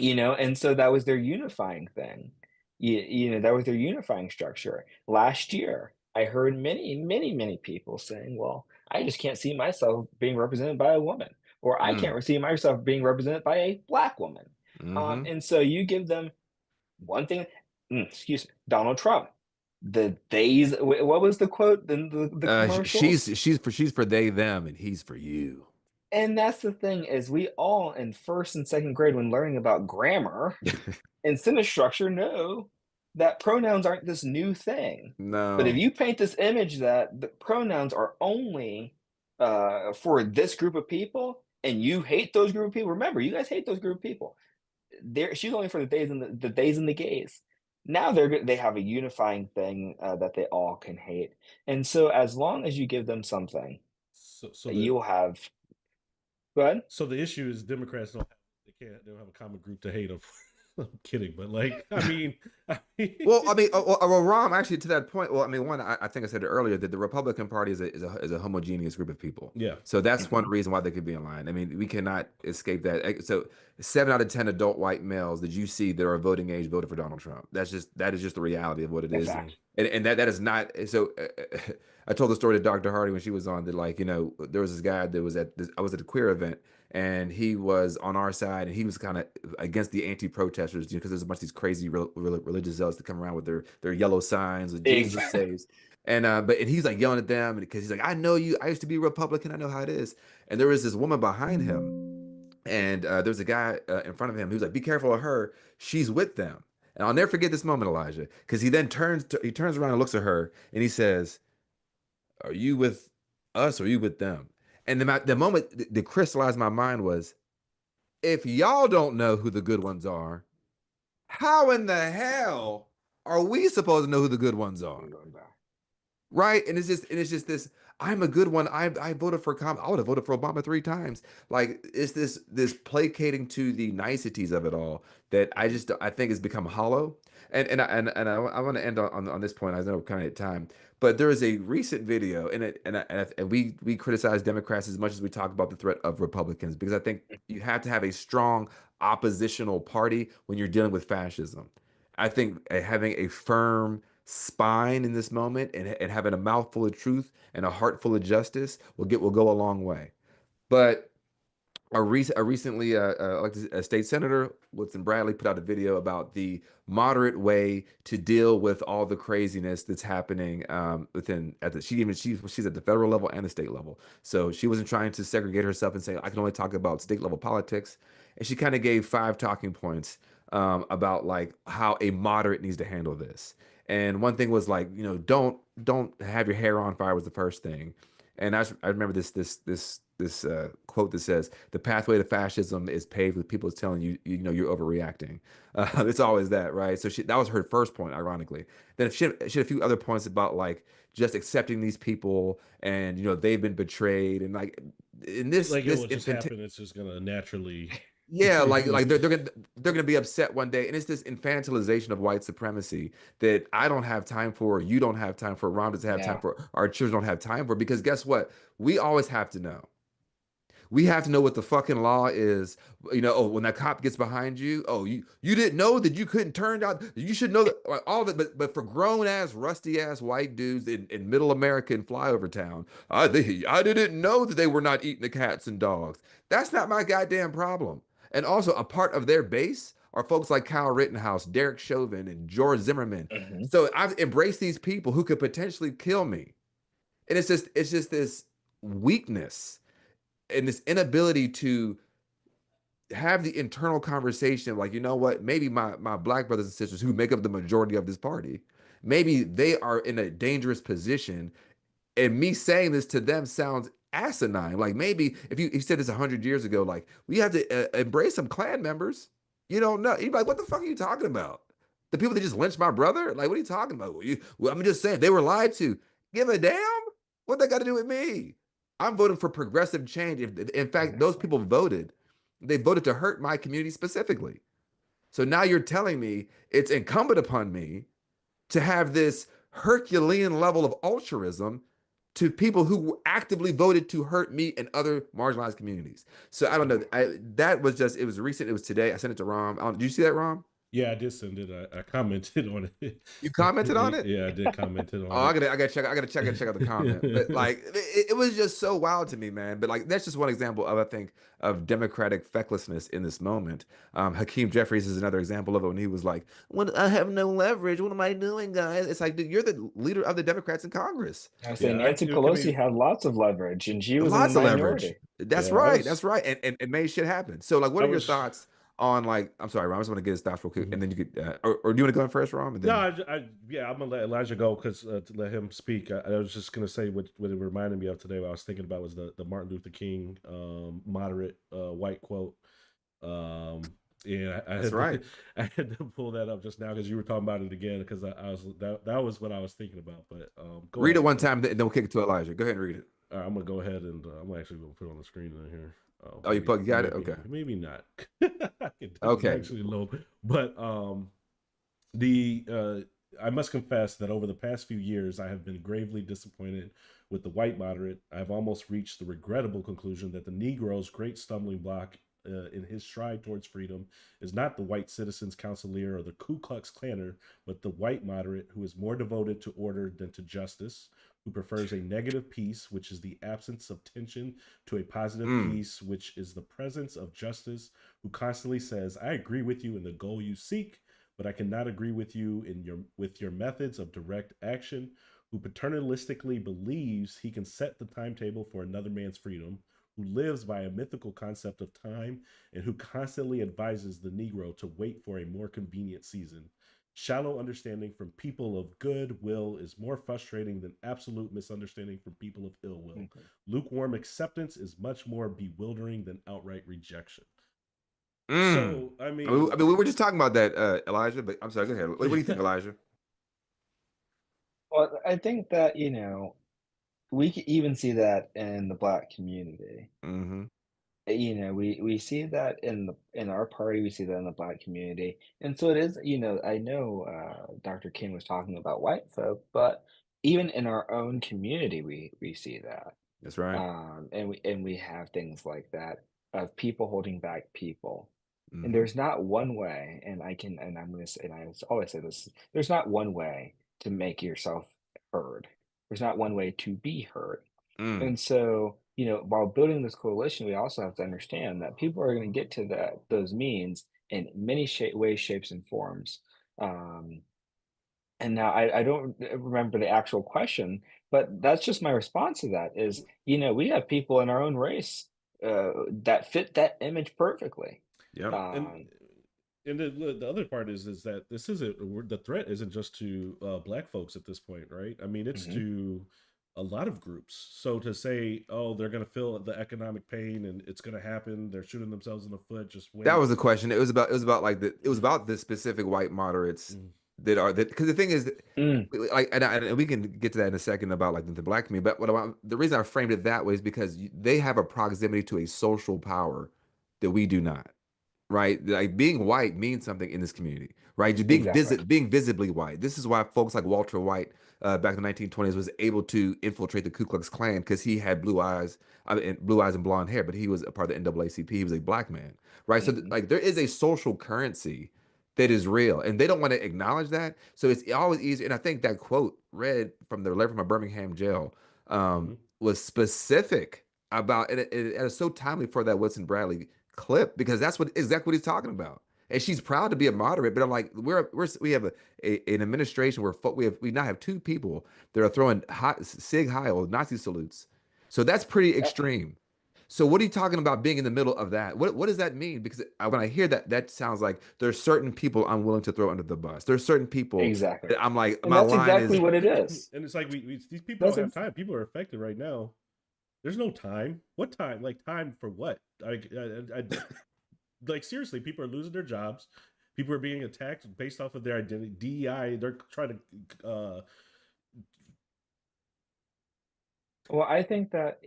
And so that was their unifying thing. That was their unifying structure. Last year, I heard many, many, many people saying, "Well, I just can't see myself being represented by a woman," or "I Mm. can't see myself being represented by a black woman." Mm-hmm. And so you give them one thing. Excuse me, Donald Trump. What was the quote in the commercials? She's for they them, and he's for you. And that's the thing is we all in first and second grade when learning about grammar and sentence structure know that pronouns aren't this new thing. But if No, you paint this image that the pronouns are only for this group of people and you hate those group of people, remember, you guys hate those group of people. She's only for the days and the days and the gays. Now they have a unifying thing that they all can hate. And so as long as you give them something, So so the you'll have go ahead. so the issue is Democrats they don't have a common group to hate of. I'm kidding, but like I mean well, I mean, well, Rom, actually, to that point, well, I mean, one, I think I said it earlier that the Republican Party is a homogeneous group of people. yeah. So that's one Mhm. reason why they could be in line. I mean, we cannot escape that. So 7 out of 10 adult white males that you see that are voting age voted for Donald Trump. That is just the reality of what it That's is, fact. and that is not so. I told the story to Dr. Hardy when she was on that, like, there was this guy that was I was at a queer event, and he was on our side, and he was kind of against the anti-protesters, because there's a bunch of these crazy religious zealots that come around with their yellow signs with Jesus Exactly. saves, and he's like yelling at them because he's like, I know you, I used to be a Republican, I know how it is. And there was this woman behind him, and there was a guy in front of him who was like, be careful of her, she's with them. And I'll never forget this moment, Elijah, because he turns around and looks at her, and he says, are you with us or are you with them? And the moment that crystallized my mind was, if y'all don't know who the good ones are, how in the hell are we supposed to know who the good ones are? Right? And it's just this. I'm a good one. I voted for I would have voted for Obama 3 times. Like, it's this placating to the niceties of it all that I think has become hollow. And I want to end on this point. I know we're kind of at time, but there is a recent video, and we criticize Democrats as much as we talk about the threat of Republicans, because I think you have to have a strong oppositional party when you're dealing with fascism. I think having a firm spine in this moment, and having a mouthful of truth and a heart full of justice will go a long way. But a recently elected a state senator, Woodson Bradley, put out a video about the moderate way to deal with all the craziness that's happening within at the she's at the federal level and the state level. So she wasn't trying to segregate herself and say I can only talk about state level politics, and she kind of gave 5 talking points about like how a moderate needs to handle this. And one thing was like, don't have your hair on fire was the first thing. And I remember this quote that says, "The pathway to fascism is paved with people telling you, you're overreacting." It's always that, right? So that was her first point, ironically. Then she had a few other points about like just accepting these people, and they've been betrayed, and like in this Like it this will just infant happen. It's just gonna naturally. yeah, like they're gonna be upset one day, and it's this infantilization of white supremacy that I don't have time for, you don't have time for, Ron doesn't have time Yeah. for, our children don't have time for, because guess what? We always have to know. We have to know what the fucking law is. Oh, when that cop gets behind you, oh, you didn't know that you couldn't turn out. You should know that, like, all of it. But for grown ass, rusty ass white dudes in middle America and flyover town, I didn't know that they were not eating the cats and dogs. That's not my goddamn problem. And also, a part of their base are folks like Kyle Rittenhouse, Derek Chauvin, and George Zimmerman. Mhm. So I've embraced these people who could potentially kill me, and it's just this weakness and this inability to have the internal conversation, like, you know what, maybe my black brothers and sisters who make up the majority of this party, maybe they are in a dangerous position, and me saying this to them sounds asinine. Like, maybe if you said this 100 years ago, like, we have to embrace some Klan members. You don't know, you'd be like, what the fuck are you talking about? The people that just lynched my brother? Like, what are you talking about? Well, I'm just saying they were lied to. Give a damn. What they got to do with me? I'm voting for progressive change. If in fact those Exactly. people voted, they voted to hurt my community specifically. So now you're telling me it's incumbent upon me to have this Herculean level of altruism to people who actively voted to hurt me and other marginalized communities. So I don't know. That was just, it was recent. It was today. I sent it to Rom. Did you see that, Rom? Yeah, I did send it. I commented on it. You commented on it? Yeah, I did commented Oh, on it. I gotta check out the comment. But like, it was just so wild to me, man. But like, that's just one example of, I think, of democratic fecklessness in this moment. Hakeem Jeffries is another example of it when he was like, "When I have no leverage, what am I doing, guys?" It's like, dude, you're the leader of the Democrats in Congress. I say Yeah, Nancy it could Pelosi be. had lots of leverage, and she was in the Lots of leverage. minority. That's Yeah, I right. was. That's right. And made shit happen. So like, what I are your was. thoughts on, like, I'm sorry, Ron, I just want to get his thoughts real quick, and Mhm. then you could, or do you want to go in first, Ron, and No, then yeah, I'm gonna let Elijah go because to let him speak. I was just gonna say what it reminded me of today. What I was thinking about was the Martin Luther King moderate white quote. Um, yeah, that's right. I had to pull that up just now because you were talking about it again because I was that was what I was thinking about. But go Read it ahead. one time, then we'll kick it to Elijah. Go ahead and read it. All right, I'm gonna go ahead and I'm actually gonna put it on the screen in here. Oh, Oh, you got it. Okay. maybe not. It was Okay. actually low, but the I must confess that over the past few years, I have been gravely disappointed with the white moderate. I've almost reached the regrettable conclusion that the Negro's great stumbling block in his stride towards freedom is not the white citizens councilor or the Ku Klux Klaner, but the white moderate who is more devoted to order than to justice, who prefers a negative peace, which is the absence of tension, to a positive Mm, peace, which is the presence of justice, who constantly says, I agree with you in the goal you seek, but I cannot agree with you in your methods of direct action, who paternalistically believes he can set the timetable for another man's freedom, who lives by a mythical concept of time, and who constantly advises the Negro to wait for a more convenient season. Shallow understanding from people of good will is more frustrating than absolute misunderstanding from people of ill will. Mhm. Lukewarm acceptance is much more bewildering than outright rejection. mm. So, I I mean, mean, we were just talking about that, Elijah. But I'm sorry. Go ahead. What do you think, Elijah? Well, I think that, we can even see that in the Black community. Mm-hmm. We see that in our party, we see that in the Black community, and so it is, I know, Dr. King was talking about white folk, but even in our own community, we see that. That's right. And we have things like that of people holding back people. And Mm-hmm. there's not one way, and I'm gonna say, and I always say this, there's not one way to make yourself heard. There's not one way to be heard. Mm. And so, while building this coalition, we also have to understand that people are going to get to those means in many ways, shapes, and forms. Um, and now I don't remember the actual question, but that's just my response to that is, we have people in our own race that fit that image perfectly. Yep. and Um, the other part is that this isn't the threat isn't just to black folks at this point, right? I mean, it's mhm, to a lot of groups. So to say, oh, they're going to feel the economic pain and it's going to happen, they're shooting themselves in the foot, just That wait. was the question. It was about like it was about the specific white moderates Mm, that are that, because the thing is, mm, like, and we can get to that in a second about like the black community. But the reason I framed it that way is because they have a proximity to a social power that we do not. Right? Like, being white means something in this community, right? Just exactly. being visibly white. This is why folks like Walter White, back in the 1920s, was able to infiltrate the Ku Klux Klan, because he had blue eyes, and blonde hair, but he was a part of the NAACP. He was a black man, right? So Hmm. like, there is a social currency that is real, and they don't want to acknowledge that. So it's always easier. And I think that quote read from the letter from a Birmingham jail, mhm. was specific about, and it is so timely for that Woodson Bradley clip, because that's what exactly what he's talking about. And she's proud to be a moderate, but I'm like, we have an administration where we now have two people that are throwing Sig Heil Nazi salutes. So that's pretty extreme. So what are you talking about being in the middle of that? What does that mean? Because when I hear that, that sounds like there's certain people I'm willing to throw under the bus. There's certain people Exactly. that I'm like, And my that's line exactly is, what it is. And it's like these people don't That's have ex- time. People are affected right now. There's no time. What time? Like time for what? Like seriously, people are losing their jobs. People are being attacked based off of their identity. DEI, they're trying to Well, I think that,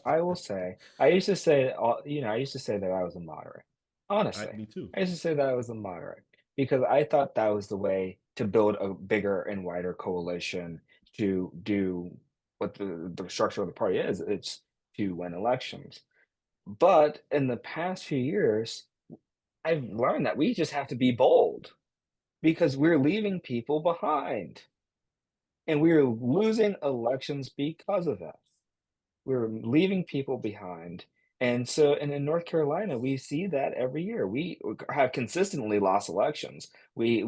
I will say, I used to say, I used to say that I was a moderate. Honestly, me too. I used to say that I was a moderate because I thought that was the way to build a bigger and wider coalition to do. what the structure of the party is. It's to win elections. But in the past few years, I've learned that we just have to be bold because we're leaving people behind and we're losing elections because of that. We're leaving people behind. And in North Carolina, we see that every year. We have consistently lost elections. We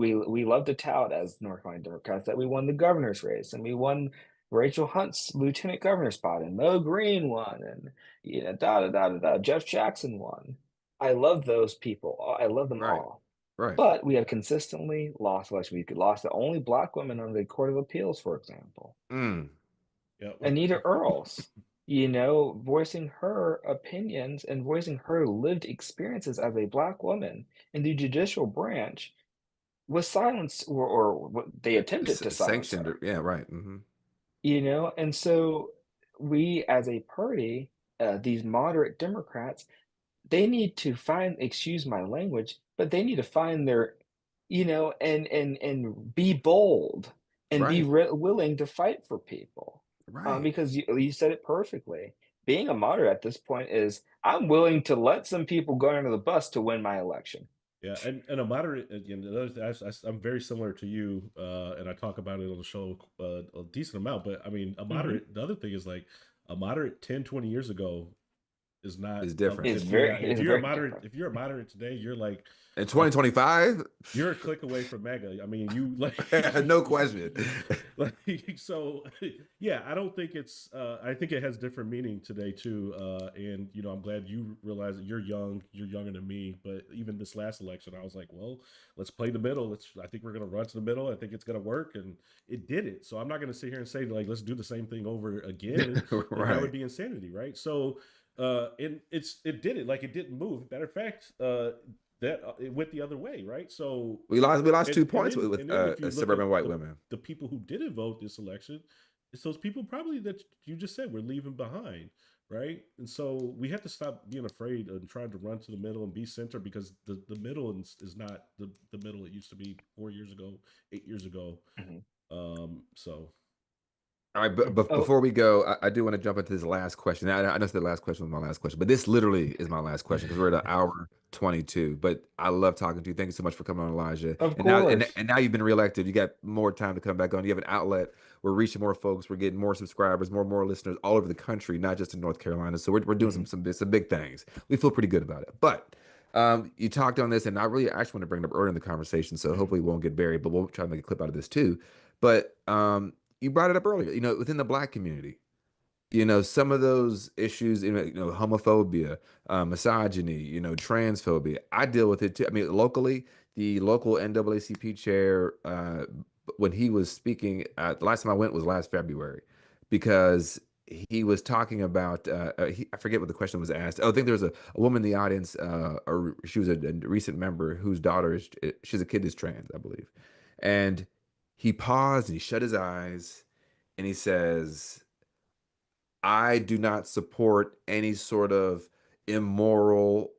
love to tout as North Carolina Democrats that we won the governor's race and we won Rachel Hunt's lieutenant governor spot and Mo Green won and da da da da da. Jeff Jackson won. I love those people. I love them Right. all. Right. But we have consistently lost elections. We lost the only black woman on the Court of Appeals, for example. Mm. Yeah. Anita Earls, voicing her opinions and voicing her lived experiences as a black woman in the judicial branch was silenced or what they attempted to silence Sanctioned. her, Yeah. Right. Hmm. and so we as a party, these moderate Democrats, they need to find, excuse my language, but they need to find their, and be bold and be Right. willing to fight for people. Right. Because you said it perfectly. Being a moderate at this point is I'm willing to let some people go under the bus to win my election. Yeah, and a moderate again. Another thing, I'm very similar to you, and I talk about it on the show a decent amount. But I mean, a Hmm. moderate. The other thing is like a moderate 10, 20 years ago is not. Is different. Is very different. If you're a moderate today, you're like In a 2025, you're a click away from mega. I mean, you like no question. like so. Yeah, I don't think it's. I think it has different meaning today too. And I'm glad you realize that you're young. You're younger than me. But even this last election, I was like, well, let's play the middle. I think we're gonna run to the middle. I think it's gonna work, and it did it. So I'm not gonna sit here and say like let's do the same thing over again. And that would Right. be insanity, right? So. And it did it like it didn't move. Matter of fact, that it went the other way, right? So We lost 2 points and with then if you look at suburban white women. the people who didn't vote this election, it's those people probably that you just said we're leaving behind, right? And so we have to stop being afraid and trying to run to the middle and be center because the middle is not the middle it used to be 4 years ago, 8 years ago. Mhm. So All right, but Oh, before we go, I do want to jump into this last question. I know the last question was my last question, but this literally is my last question because we're at an hour 22. But I love talking to you. Thank you so much for coming on, Elijah. of And now, and, course. and now you've been reelected. You got more time to come back on. You have an outlet. We're reaching more folks. We're getting more subscribers, more listeners all over the country, not just in North Carolina. So we're doing Mhm. some big things. We feel pretty good about it. But you talked on this, and I really actually want to bring it up early in the conversation. So Mhm. hopefully we won't get buried, but we'll try to make a clip out of this too. But you brought it up earlier, within the black community, some of those issues, homophobia, misogyny, transphobia. I deal with it too. I mean, locally, the local NAACP chair, when he was speaking, the last time I went was last February, because he was talking about, I forget what the question was asked. Oh, I think there was a woman in the audience, or she was a recent member whose daughter she's a kid that's trans, I believe. And he paused and he shut his eyes and he says, I do not support any sort of immoral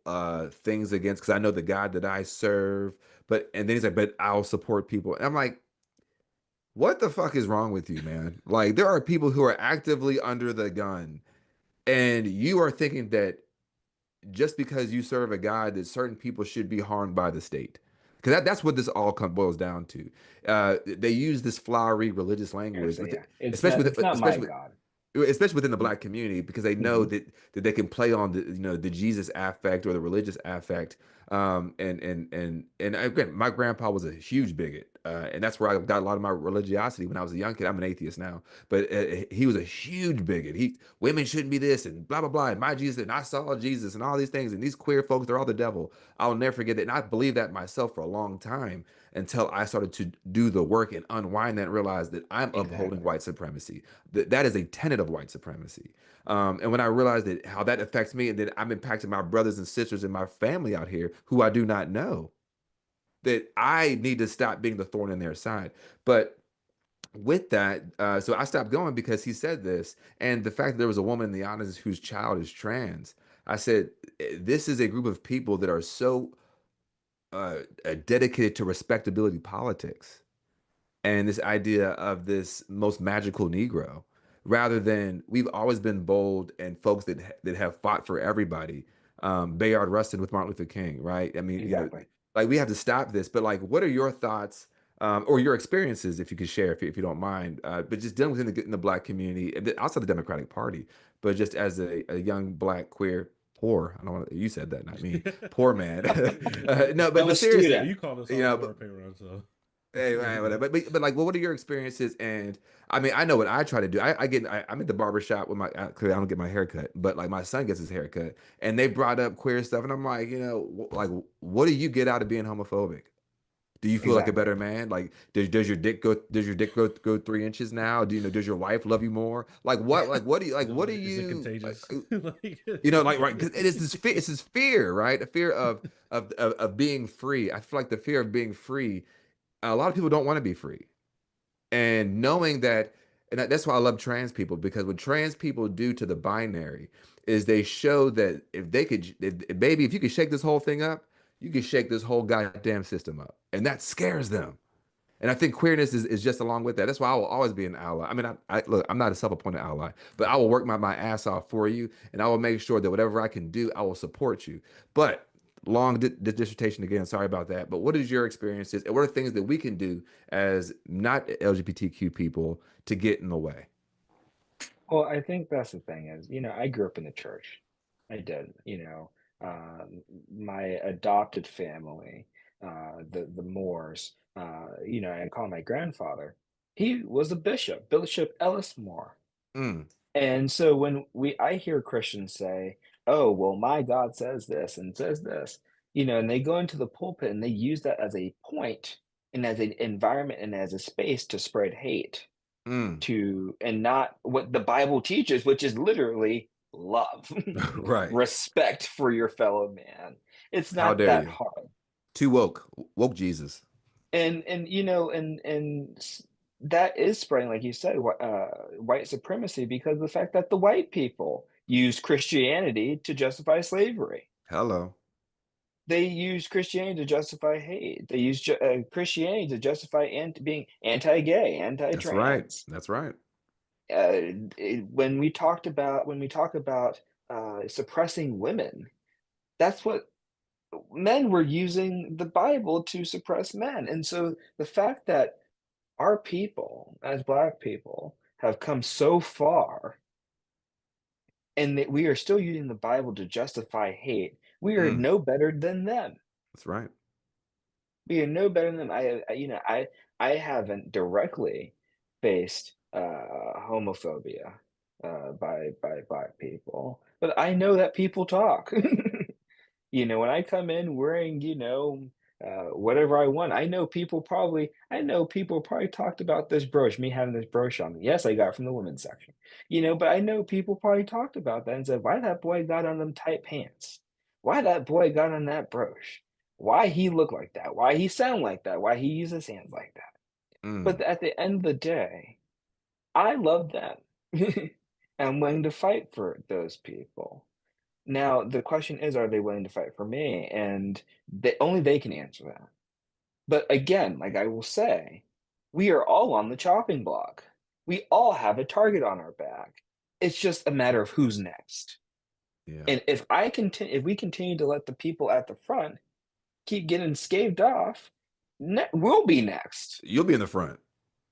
things against, because I know the God that I serve. And then he's like, but I'll support people. And I'm like, what the fuck is wrong with you, man? Like, there are people who are actively under the gun, and you are thinking that just because you serve a God, that certain people should be harmed by the state. Because that's what this all boils down to. They use this flowery religious Gonna language, say, yeah, especially it's not my especially God. especially within the black community, because they know Mhm. that they can play on the Jesus affect or the religious affect. And again, my grandpa was a huge bigot, and that's where I got a lot of my religiosity when I was a young kid. I'm an atheist now, but he was a huge bigot. Women shouldn't be this and blah blah blah, and my Jesus and I saw Jesus and all these things, and these queer folks, they're all the devil. I'll never forget that, and I believed that myself for a long time until I started to do the work and unwind that and realize that I'm upholding Exactly. white supremacy. That is a tenet of white supremacy. And when I realized that how that affects me, and that I'm impacting my brothers and sisters and my family out here who I do not know, that I need to stop being the thorn in their side. But with that, so I stopped going because he said this, and the fact that there was a woman in the audience whose child is trans. I said, this is a group of people that are so dedicated to respectability politics and this idea of this most magical Negro. rather than we've always been bold and folks that have fought for everybody. Bayard Rustin with Martin Luther King, right? I mean, Exactly. like we have to stop this. But like, what are your thoughts or your experiences, if you could share, if you don't mind, but just dealing with in the Black community, outside the Democratic Party, but just as a young Black queer poor, I don't want to, you said that, not me, poor man. No, I'm a but Yeah, seriously, student. you called us you out know, for our pay run, so hey, man, whatever. But like, well, what are your experiences? And I mean, I know what I try to do. I'm at the barber shop with clearly I don't get my hair cut, but like my son gets his hair cut, and they brought up queer stuff, and I'm like, like, what do you get out of being homophobic? Do you feel like a Exactly. better man? Like, does your dick go 3 inches now? Do you know, does your wife love you more? Like, what do you, like, what do is it you, like, contagious? Like, like, right? Because it is this fear, it's this fear, right? A fear of being free. I feel like the fear of being free, a lot of people don't want to be free, and knowing that, and that's why I love trans people, because what trans people do to the binary is they show that if they could, baby, if you could shake this whole thing up, you could shake this whole goddamn system up, and that scares them. And I think queerness is just along with that. That's why I will always be an ally. I mean, I look, I'm not a self-appointed ally, but I will work my ass off for you, and I will make sure that whatever I can do, I will support you. But long dissertation again, sorry about that. But what is your experiences, and what are things that we can do as not LGBTQ people to get in the way? Well, I think that's the thing is, I grew up in the church. I did, my adopted family, the Moores, I call my grandfather. He was a bishop, Bishop Ellis Moore. Mm, And so when I hear Christians say, "Oh, well, my God says this and says this," and they go into the pulpit and they use that as a point and as an environment and as a space to spread hate mm. to and not what the Bible teaches, which is literally love, Right. respect for your fellow man. It's How not dare that you? hard. Too woke Jesus. And that is spreading, like you said, white supremacy because of the fact that the white people use Christianity to justify slavery. Hello. They use Christianity to justify hate. They use Christianity to justify being anti-gay, That's right. anti-trans. That's right. When we talk about suppressing women, that's what men were using the Bible to suppress men. And so the fact that our people, as Black people, have come so far and that we are still using the Bible to justify hate, we are Mm, no better than them. that's right. We are no better than them. I haven't directly faced homophobia by Black people, but I know that people talk. When I come in wearing, whatever I want, I know people probably talked about this brooch, me having this brooch on me. Yes, I got it from the women's section. But I know people probably talked about that and said, "Why that boy got on them tight pants? Why that boy got on that brooch? Why he look like that? Why he sound like that? Why he use his hands like that?" But Mm, at the end of the day, I love them. I'm willing to fight for those people. Now, the question is, are they willing to fight for me? And only they can answer that. But again, like I will say, we are all on the chopping block. We all have a target on our back. It's just a matter of who's next. yeah. And if we continue to let the people at the front keep getting scaved off, we'll be next. You'll be in the front.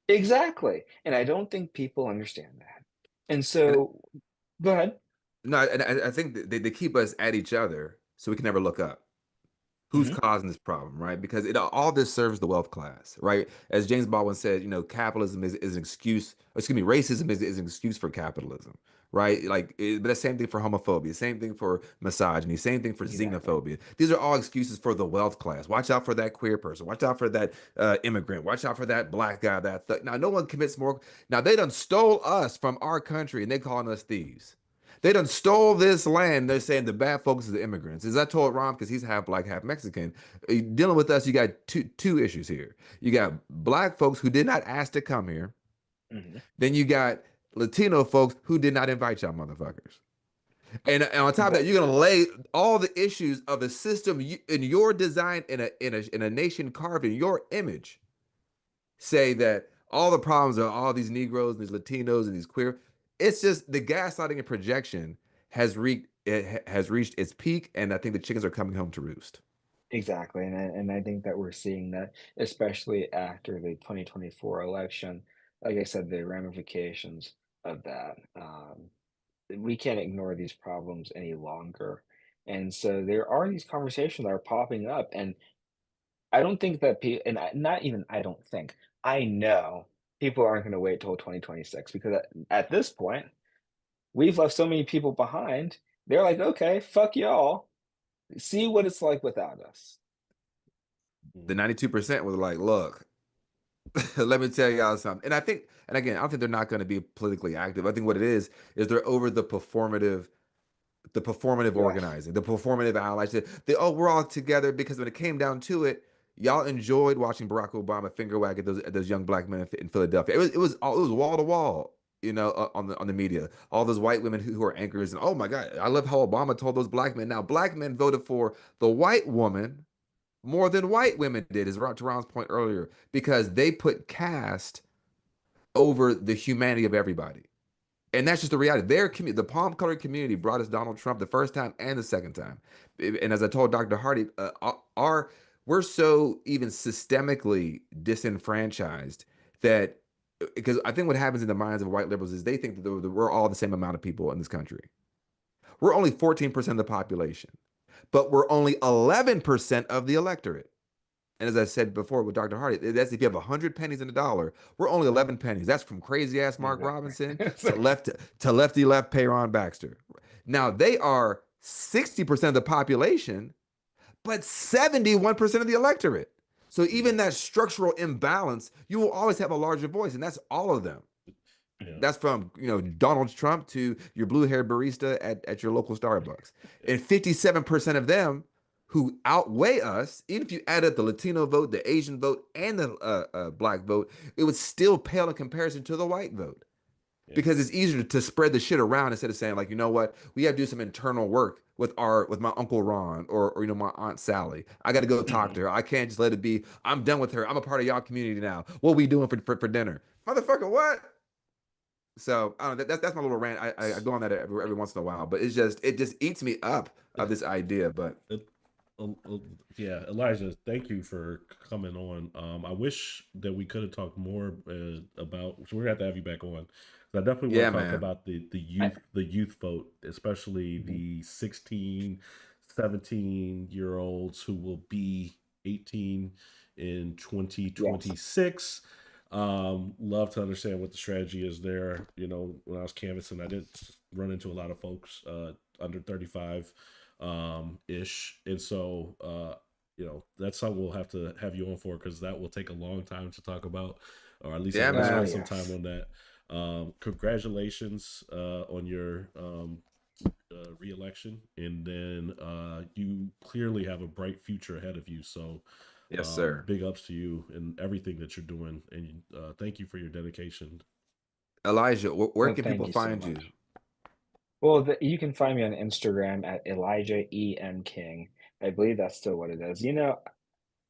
Exactly. And I don't think people understand that. And And so, go ahead. no, and I think that they keep us at each other so we can never look up. Who's Mhm. causing this problem, right? Because all this serves the wealth class, right? As James Baldwin said, capitalism is an excuse. Excuse me, racism is an excuse for capitalism, right? But the same thing for homophobia, same thing for misogyny, same thing for Exactly. xenophobia. These are all excuses for the wealth class. Watch out for that queer person. Watch out for that immigrant. Watch out for that black guy. Now, no one commits more. Now they done stole us from our country, and they calling us thieves. They done stole this land. They're saying the bad folks are the immigrants. As I told Ron, because he's half black, half Mexican, dealing with us, you got two issues here. You got black folks who did not ask to come here. Mhm. Then you got Latino folks who did not invite y'all motherfuckers. And on top of that, But you're gonna lay all the issues of a system in your design in a nation carved in your image. Say that all the problems are all these Negroes, these Latinos, and these queer. it's just the gaslighting and projection has reached its peak, and I think the chickens are coming home to roost. Exactly, and I think that we're seeing that, especially after the 2024 election. Like I said, the ramifications of that. We can't ignore these problems any longer, and so there are these conversations that are popping up, and I don't think that and not even I don't think, I know people aren't going to wait till 2026 because at this point, we've left so many people behind. They're like, okay, fuck y'all. See what it's like without us. The Mhm. 92% was like, look, let me tell y'all something. And I think, and again, I don't think they're not going to be politically active. I think what it is they're over the performative Yeah. organizing, the performative allies. Oh, we're all together because when it came down to it, y'all enjoyed watching Barack Obama finger wag at those young black men in Philadelphia. It was wall to wall, on the media. All those white women who are anchors, and oh my God, I love how Obama told those black men. Now black men voted for the white woman more than white women did, as to Ron's point earlier, because they put caste over the humanity of everybody. And that's just the reality. The palm colored community brought us Donald Trump the first time and the second time. And as I told Dr. Hardy, we're so even systemically disenfranchised that because I think what happens in the minds of white liberals is they think that we're all the same amount of people in this country. We're only 14% of the population, but we're only 11% of the electorate. And as I said before with Dr. Hardy, that's if you have 100 pennies in a dollar, we're only 11 pennies. That's from crazy ass Mark Robinson Exactly. to lefty left Peyron Baxter. Now they are 60% of the population, but 71% of the electorate. So Yeah. even that structural imbalance, you will always have a larger voice, and that's all of them. Yeah. That's from Donald Trump to your blue-haired barista at your local Starbucks. And 57% of them who outweigh us, even if you add up the Latino vote, the Asian vote, and the black vote, it would still pale in comparison to the white vote. Yeah. Because it's easier to spread the shit around instead of saying, like, you know what, we have to do some internal work with my Uncle Ron or my Aunt Sally. I got to go talk Mhm. to her. I can't just let it be. I'm done with her. I'm a part of y'all community now. What are we doing for dinner, motherfucker? What? So I don't know. That's my little rant. I go on that every once in a while, but it just eats me up of this idea. But It, yeah, Elijah, thank you for coming on. I wish that we could have talked more about. So we're gonna have to have you back on. 'Cause I definitely want yeah, to talk man. about I, the youth vote, especially mhm. the 16, 17-year olds who will be 18 in Yes. 2026. Love to understand what the strategy is there. When I was canvassing, I did run into a lot of folks under 35 ish. And so, that's something we'll have to have you on for because that will take a long time to talk about, or at least I Yeah, want to Oh spend man. some time yes. on that. Congratulations on your reelection, and then you clearly have a bright future ahead of you. So, Yes, sir. big ups to you and everything that you're doing, and thank you for your dedication. Elijah, where Well, can thank people you so find you? much. Well, you can find me on Instagram at Elijah EM King. I believe that's still what it is.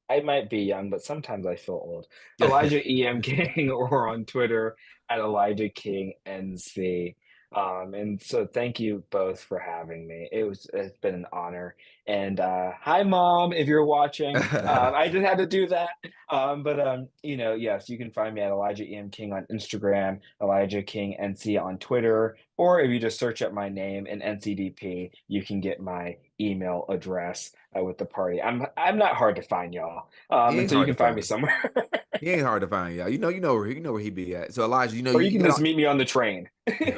I might be young, but sometimes I feel old. Elijah EM King or on Twitter at Elijah King NC. And so thank you both for having me. It's been an honor. And hi mom, if you're watching. I just had to do that. But yes, you can find me at Elijah EM King on Instagram, Elijah King NC on Twitter, or if you just search up my name in NCDP, you can get my email address with the party. I'm not hard to find, y'all. He And ain't so you hard to can find me find. somewhere, He ain't hard to find, y'all. You know where he be at. So Elijah, or you you can got just meet me on the train.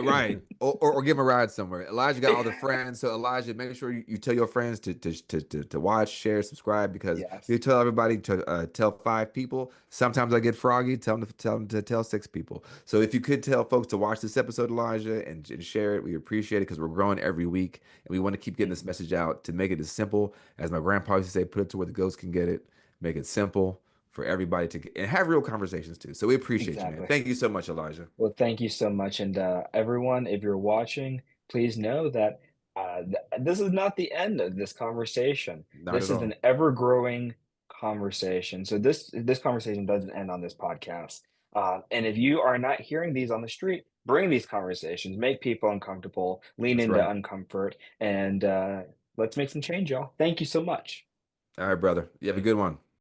right, or give him a ride somewhere. Elijah got all the friends, so Elijah, make sure you tell your friends to watch, share, subscribe because Yes, you tell everybody to tell 5 people. Sometimes I get froggy. Tell them to tell 6 people. So if you could tell folks to watch this episode, Elijah, and share it, we appreciate it because we're growing every week and we want to keep getting this mhm, message out to make it as simple as my grandpa used to say, put it to where the ghosts can get it. Make it simple for everybody to get and have real conversations too. So we appreciate you, man. exactly. Thank you so much, Elijah. Well, thank you so much, and everyone, if you're watching, please know that this is not the end of this conversation. Not This at is an all. ever-growing conversation. So this conversation doesn't end on this podcast. And if you are not hearing these on the street, bring these conversations, make people uncomfortable, lean That's into right. uncomfort, and let's make some change, y'all. Thank you so much. All right, brother. You have a good one.